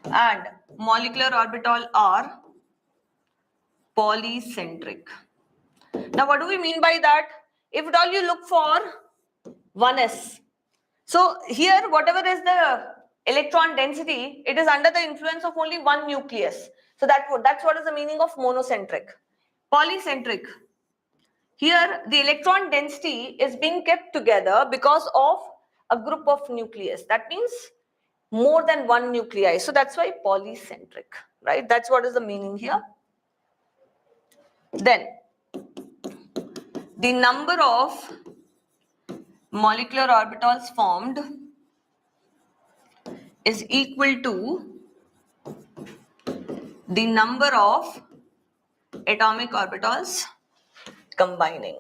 and molecular orbital are polycentric. Now what do we mean by that? If at all you look for 1s, so here whatever is the electron density, it is under the influence of only one nucleus. So that's what is the meaning of monocentric. Polycentric, here the electron density is being kept together because of a group of nucleus. That means more than one nuclei. So that's why polycentric, right? That's what is the meaning here. Then the number of molecular orbitals formed is equal to the number of atomic orbitals combining,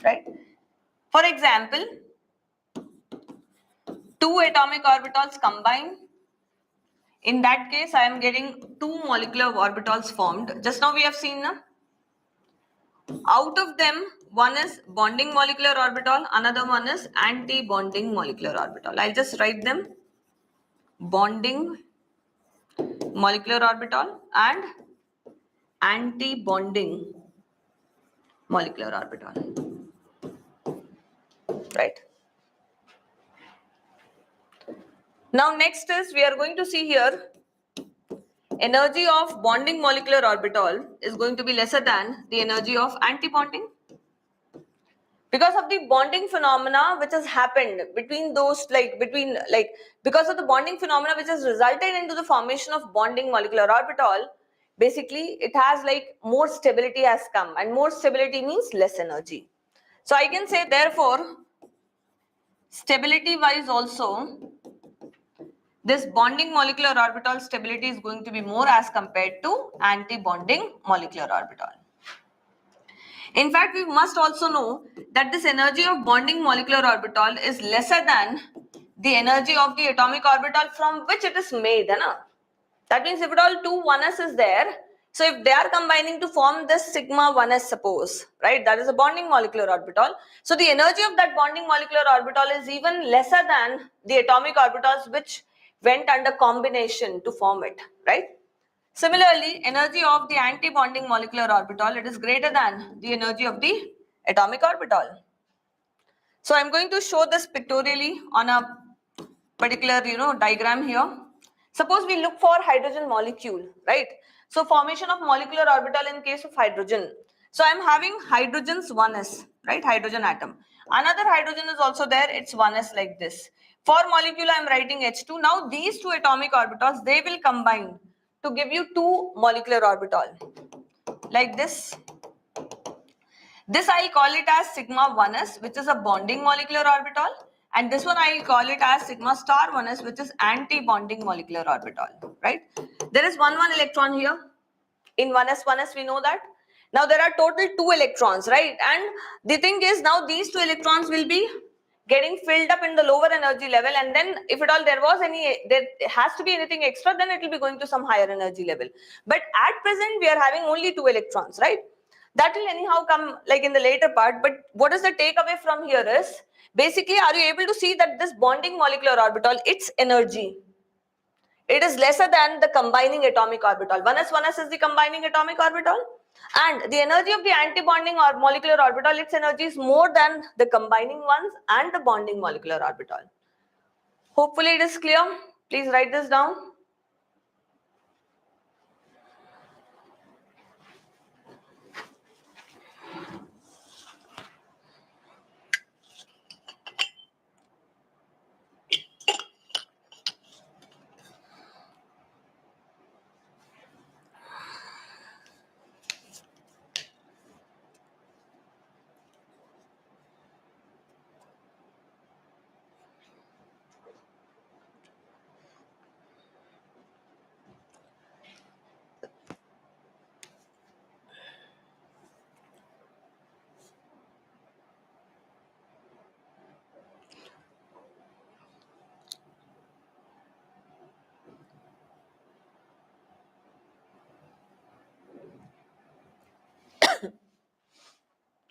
right? For example, two atomic orbitals combine. In that case, I am getting two molecular orbitals formed. Just now we have seen, out of them, one is bonding molecular orbital, another one is anti-bonding molecular orbital. I'll just write them: bonding molecular orbital and anti-bonding molecular orbital, right? Now next is, we are going to see here, energy of bonding molecular orbital is going to be lesser than the energy of anti-bonding, because of the bonding phenomena which has happened between those, because of the bonding phenomena which has resulted into the formation of bonding molecular orbital. Basically it has more stability has come, and more stability means less energy. So I can say, therefore, stability wise also, this bonding molecular orbital stability is going to be more as compared to anti-bonding molecular orbital. In fact, we must also know that this energy of bonding molecular orbital is lesser than the energy of the atomic orbital from which it is made. That means if at all two 1s is there, so if they are combining to form this sigma 1s, suppose, right, that is a bonding molecular orbital. So the energy of that bonding molecular orbital is even lesser than the atomic orbitals which went under combination to form it, right? Similarly, energy of the anti-bonding molecular orbital, it is greater than the energy of the atomic orbital. So I'm going to show this pictorially on a particular diagram here. Suppose we look for hydrogen molecule, right? So formation of molecular orbital in case of hydrogen. So I'm having hydrogen's 1s, right? Hydrogen atom. Another hydrogen is also there, it's 1s like this. For molecule I'm writing H2. Now these two atomic orbitals, they will combine to give you two molecular orbital like this. This I'll call it as sigma 1s, which is a bonding molecular orbital, and this one I'll call it as sigma star 1s, which is anti-bonding molecular orbital, right? There is one electron here in 1s, we know that. Now there are total 2 electrons, right? And the thing is, now these 2 electrons will be getting filled up in the lower energy level, and then if at all there has to be anything extra, then it will be going to some higher energy level. But at present we are having only 2 electrons, right? That will anyhow come like in the later part. But what is the takeaway from here is, basically, are you able to see that this bonding molecular orbital, its energy, it is lesser than the combining atomic orbital. 1s is the combining atomic orbital, and the energy of the antibonding or molecular orbital, its energy is more than the combining ones and the bonding molecular orbital. Hopefully it is clear. Please write this down.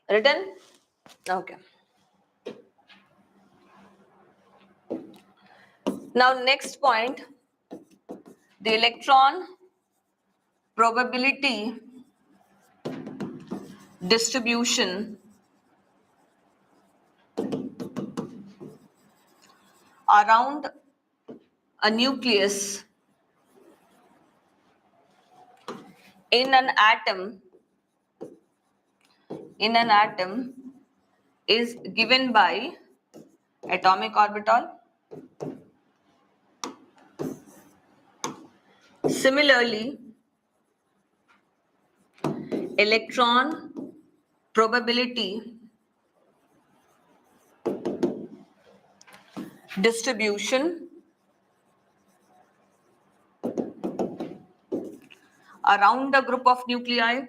Written? Okay. Now next point, the electron probability distribution around a nucleus in an atom is given by atomic orbital. Similarly, electron probability distribution around a group of nuclei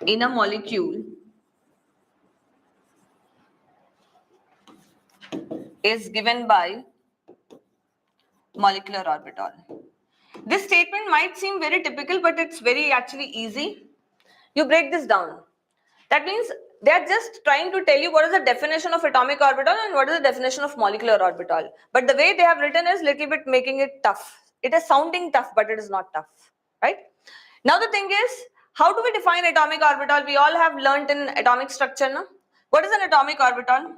in a molecule is given by molecular orbital. This statement might seem very typical, but it's very actually easy. You break this down. That means they are just trying to tell you what is the definition of atomic orbital and what is the definition of molecular orbital. But the way they have written is little bit making it tough. It is sounding tough, but it is not tough, right? Now the thing is, how do we define atomic orbital? We all have learnt in atomic structure, no? What is an atomic orbital?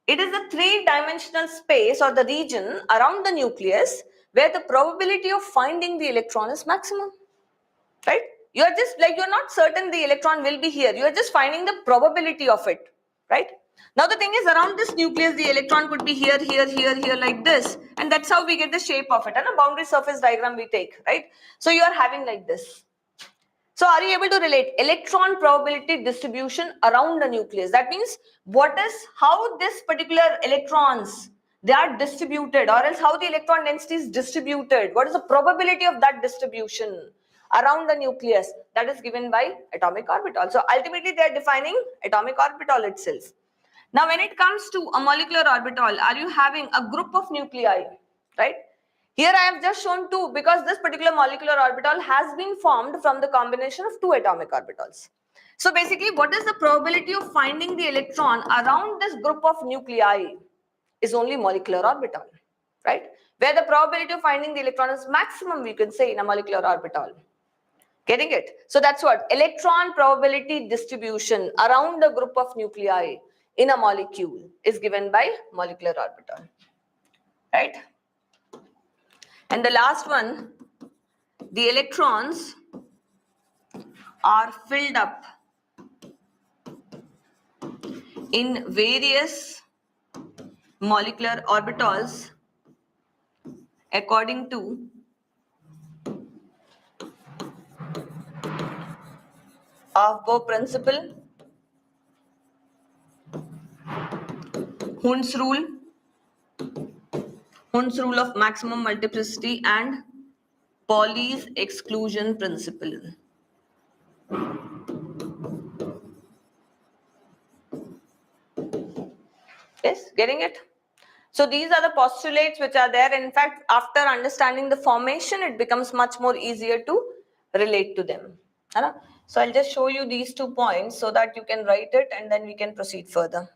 It is a three-dimensional space or the region around the nucleus where the probability of finding the electron is maximum, right? You are just like, you're not certain the electron will be here. You are just finding the probability of it, right? Now the thing is, around this nucleus, the electron could be here, here, here, here, like this. And that's how we get the shape of it. And a boundary surface diagram we take, right? So you are having like this. So are you able to relate electron probability distribution around the nucleus? That means how this particular electrons, they are distributed, or else how the electron density is distributed. What is the probability of that distribution around the nucleus? That is given by atomic orbital. So ultimately they are defining atomic orbital itself. Now when it comes to a molecular orbital, are you having a group of nuclei, right? Here I have just shown two because this particular molecular orbital has been formed from the combination of two atomic orbitals. So basically, what is the probability of finding the electron around this group of nuclei is only molecular orbital, right? Where the probability of finding the electron is maximum, we can say, in a molecular orbital. Getting it? So that's what electron probability distribution around the group of nuclei in a molecule is given by molecular orbital, right? And the last one, the electrons are filled up in various molecular orbitals according to Aufbau principle, Hund's rule of maximum multiplicity, and Pauli's exclusion principle. Yes, getting it? So these are the postulates which are there. In fact, after understanding the formation, it becomes much more easier to relate to them. So I'll just show you these 2 points so that you can write it and then we can proceed further.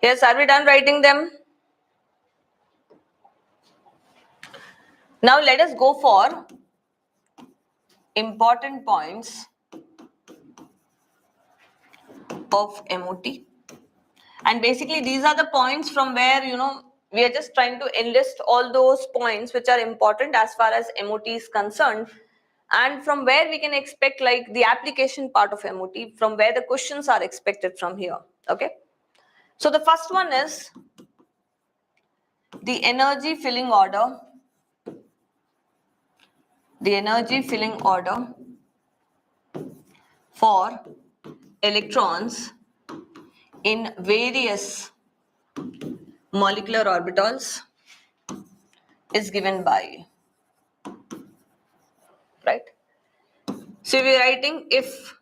Yes, are we done writing them? Now let us go for important points of MOT. And basically these are the points from where, we are just trying to enlist all those points which are important as far as MOT is concerned, and from where we can expect like the application part of MOT, from where the questions are expected from here. Okay. So the first one is the energy filling order. The energy filling order for electrons in various molecular orbitals is given by, right? So we are writing if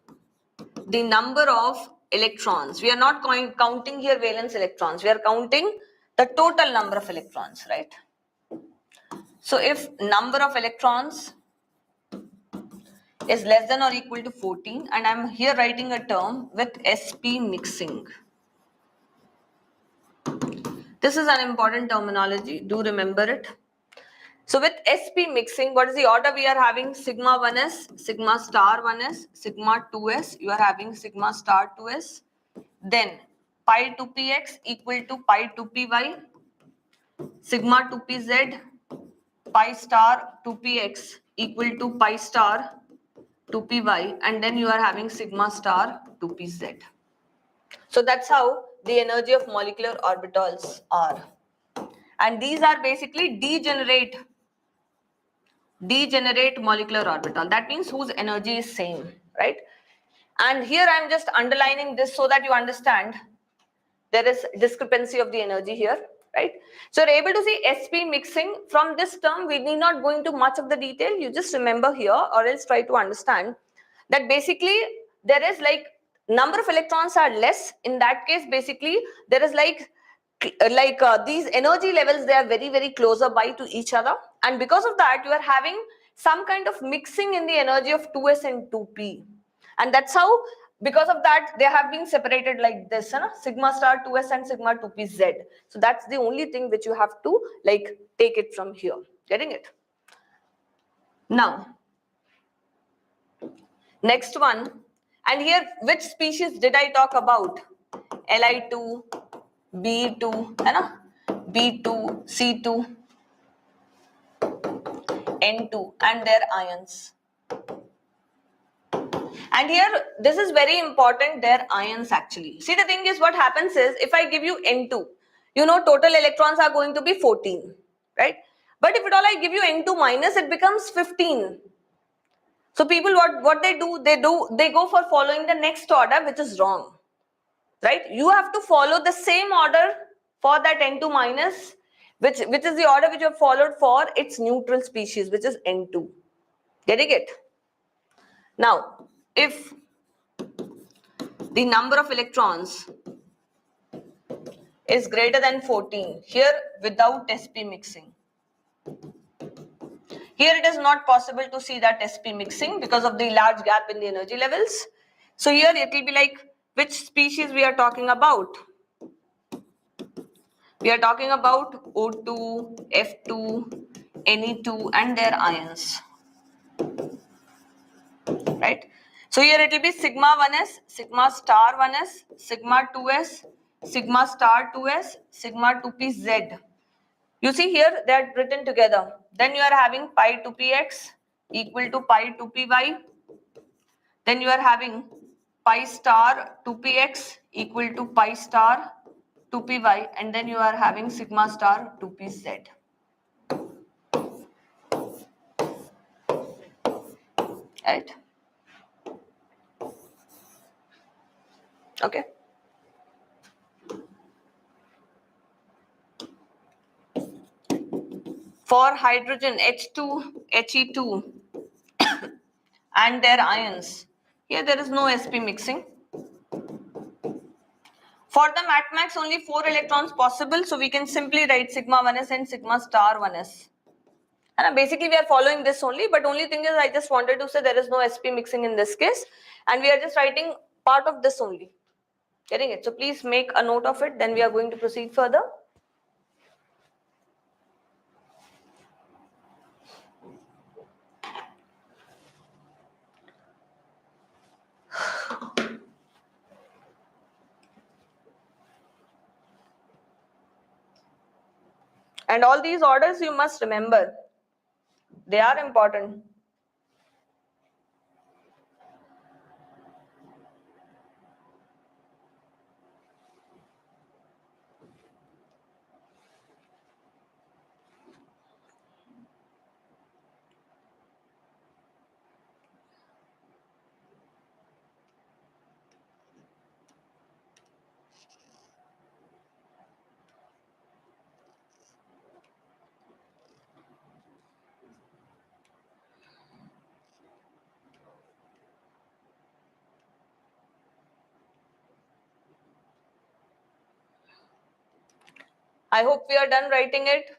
the number of electrons, we are not counting here valence electrons, we are counting the total number of electrons, right? So if number of electrons is less than or equal to 14, and I'm here writing a term with sp mixing. This is an important terminology, do remember it. So with sp mixing, what is the order we are having? Sigma 1s, sigma star 1s, sigma 2s, you are having sigma star 2s. Then pi 2px equal to pi 2py, sigma 2pz, pi star 2px equal to pi star 2py, and then you are having sigma star 2pz. So that's how the energy of molecular orbitals are. And these are basically degenerate molecular orbital. That means whose energy is same, right? And here I am just underlining this so that you understand there is discrepancy of the energy here, right? So you're able to see sp mixing. From this term we need not go into much of the detail, you just remember here or else try to understand that basically there is like number of electrons are less. In that case basically there is like these energy levels, they are very very closer by to each other, and because of that you are having some kind of mixing in the energy of 2s and 2p, and that's how because of that they have been separated like this, sigma star 2s and sigma 2pz. So that's the only thing which you have to like take it from here, getting it? Now next one, and here which species did I talk about? Li2, B2, B2, C2, N2 and their ions. And here this is very important, their ions actually. See, the thing is what happens is if I give you N2, total electrons are going to be 14, right? But if at all I give you N2 minus, it becomes 15. So people what they do, they go for following the next order, which is wrong, right? You have to follow the same order for that N2 minus, which is the order which you have followed for its neutral species, which is N2. Getting it? Now, if the number of electrons is greater than 14, here without sp mixing, here it is not possible to see that sp mixing because of the large gap in the energy levels. So here it will be like which species we are talking about? We are talking about O2, F2, Ne2 and their ions, right? So here it will be sigma 1s, sigma star 1s, sigma 2s, sigma star 2s, sigma 2pz. You see here they are written together. Then you are having pi 2px equal to pi 2py. Then you are having pi star 2px equal to pi star 2py, and then you are having sigma star 2pz. Right? Okay. For hydrogen H2, He2 and their ions, here there is no sp mixing. For the max only 4 electrons possible, so we can simply write sigma 1s and sigma star 1s. And basically we are following this only, but only thing is I just wanted to say there is no sp mixing in this case, and we are just writing part of this only. Getting it? So please make a note of it, then we are going to proceed further. And all these orders you must remember. They are important. I hope we are done writing it.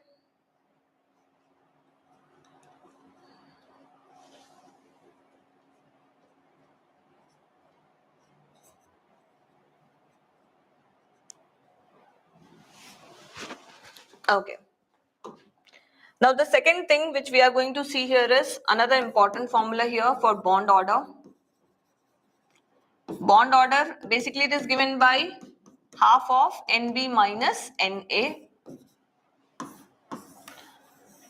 Okay. Now the second thing which we are going to see here is another important formula here for bond order. Bond order, basically it is given by half of Nb minus Na.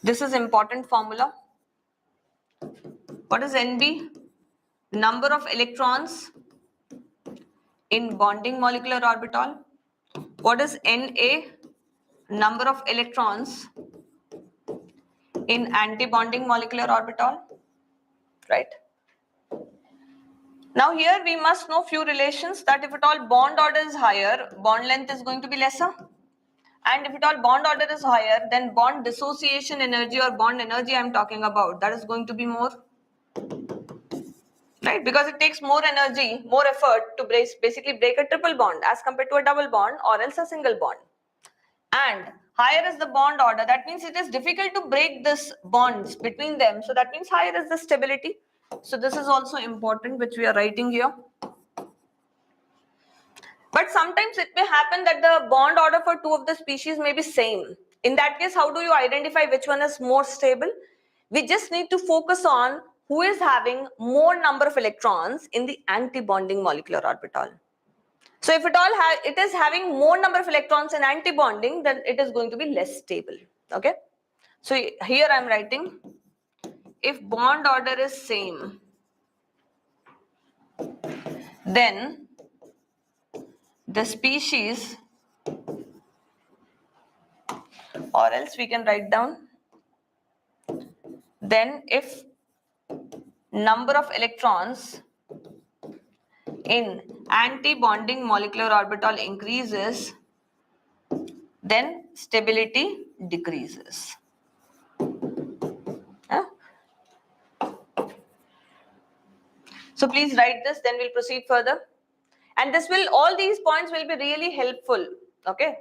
This is important formula. What is Nb? Number of electrons in bonding molecular orbital. What is Na? Number of electrons in anti-bonding molecular orbital, right? Now here we must know few relations, that if at all bond order is higher, bond length is going to be lesser. And if at all bond order is higher, then bond dissociation energy or bond energy I am talking about, that is going to be more. Right? Because it takes more energy, more effort to basically break a triple bond as compared to a double bond or else a single bond. And higher is the bond order, that means it is difficult to break this bonds between them. So that means higher is the stability. So this is also important, which we are writing here. But sometimes it may happen that the bond order for two of the species may be same. In that case, how do you identify which one is more stable? We just need to focus on who is having more number of electrons in the anti-bonding molecular orbital. So if it is having more number of electrons in anti-bonding, then it is going to be less stable. Okay. So here I am writing, if bond order is same, then the species, or else we can write down, then if number of electrons in anti-bonding molecular orbital increases, then stability decreases. Yeah? So please write this, then we'll proceed further. And this will, all these points will be really helpful. Okay.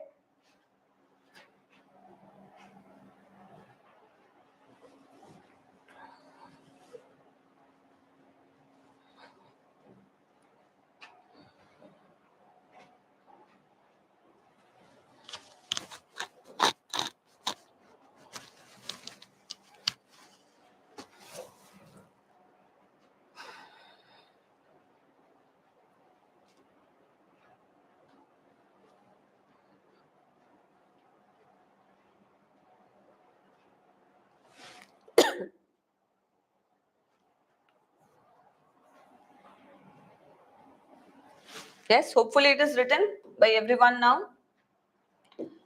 Yes, hopefully it is written by everyone now.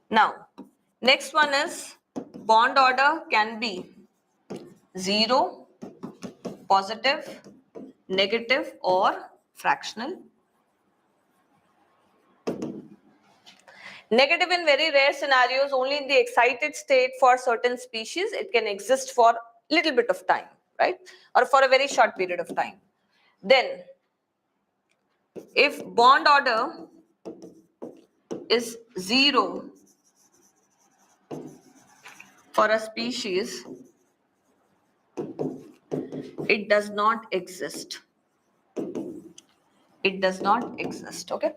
Now, next one is bond order can be 0, positive, negative or fractional. Negative in very rare scenarios, only in the excited state for certain species, it can exist for little bit of time, right? Or for a very short period of time. Then, if bond order is 0 for a species, it does not exist. It does not exist, okay?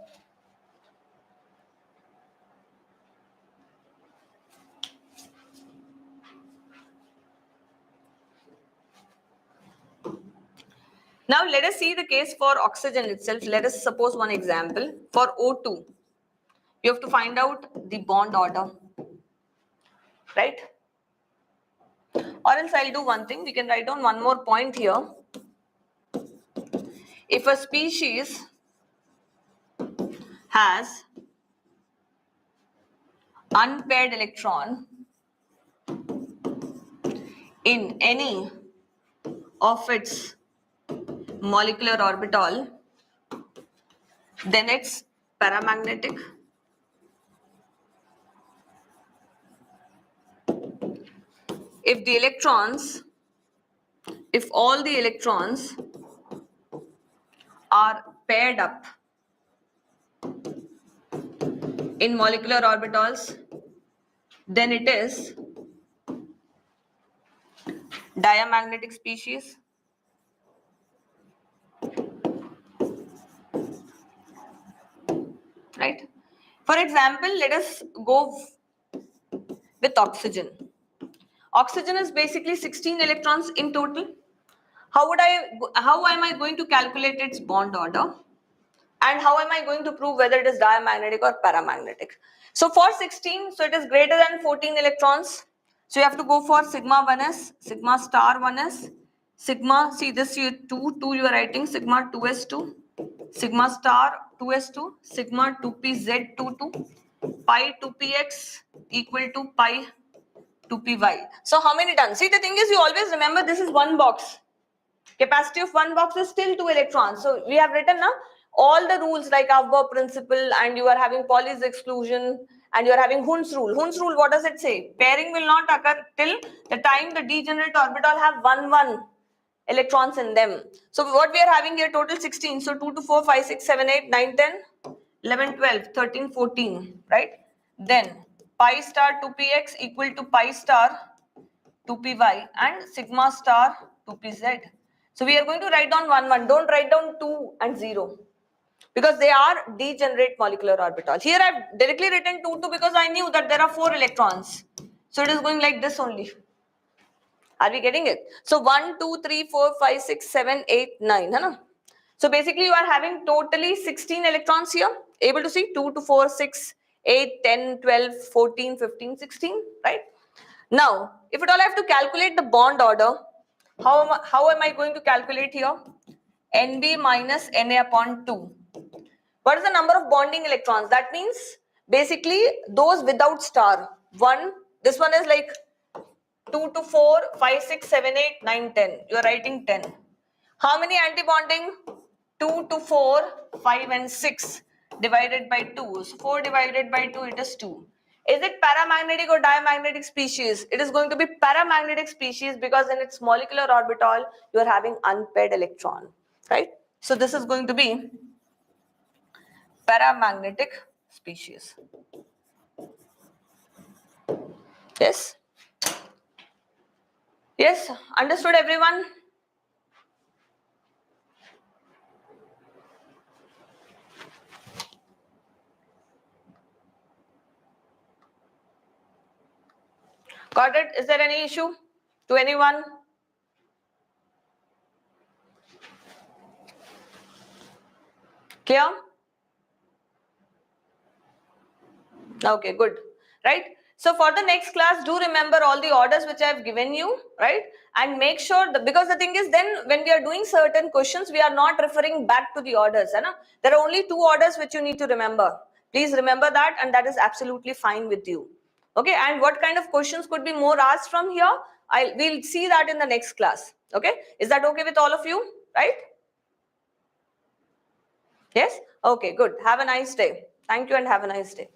Now let us see the case for oxygen itself. Let us suppose one example. For O2, you have to find out the bond order, right? Or else I'll do one thing. We can write down one more point here. If a species has unpaired electron in any of its molecular orbital, then it's paramagnetic. If all the electrons are paired up in molecular orbitals, then it is diamagnetic species. Right? For example, let us go with oxygen. Oxygen is basically 16 electrons in total. How am I going to calculate its bond order? And how am I going to prove whether it is diamagnetic or paramagnetic? So for 16, so it is greater than 14 electrons. So you have to go for sigma 1s, sigma star 1s, sigma, see this you 2 you are writing, sigma 2s2, sigma star 2s2, sigma 2pz22, pi 2px equal to pi 2py. So how many done? See, the thing is, you always remember this is one box. Capacity of one box is still 2 electrons. So we have written now all the rules like Aufbau principle, and you are having Pauli's exclusion, and you are having Hund's rule. Hund's rule, what does it say? Pairing will not occur till the time the degenerate orbital have 1 electrons in them. So what we are having here, total 16. So 2 to 4, 5, 6, 7, 8, 9, 10, 11, 12, 13, 14, right? Then pi star 2px equal to pi star 2py and sigma star 2pz. So we are going to write down 1. Don't write down 2 and 0 because they are degenerate molecular orbitals. Here I have directly written 2 because I knew that there are 4 electrons. So it is going like this only. Are we getting it? So 1, 2, 3, 4, 5, 6, 7, 8, 9. Hai? So basically you are having totally 16 electrons here. Able to see 2 to 4, 6, 8, 10, 12, 14, 15, 16, right? Now, if at all I have to calculate the bond order, how am I going to calculate here? Nb minus Na upon 2. What is the number of bonding electrons? That means basically those without star. 1, this one is like 2 to 4, 5, 6, 7, 8, 9, 10. You are writing 10. How many antibonding? 2 to 4, 5 and 6 divided by 2. So 4 divided by 2, it is 2. Is it paramagnetic or diamagnetic species? It is going to be paramagnetic species because in its molecular orbital, you are having unpaired electron, right? So this is going to be paramagnetic species. Yes? Yes, understood everyone? Got it? Is there any issue to anyone? Clear? Okay, good. Right? So for the next class, do remember all the orders which I have given you, right? And make sure that, because the thing is, then when we are doing certain questions, we are not referring back to the orders. Hai na? There are only 2 orders which you need to remember. Please remember that, and that is absolutely fine with you. Okay, and what kind of questions could be more asked from here? We'll see that in the next class. Okay, is that okay with all of you, right? Yes? Okay, good. Have a nice day. Thank you and have a nice day.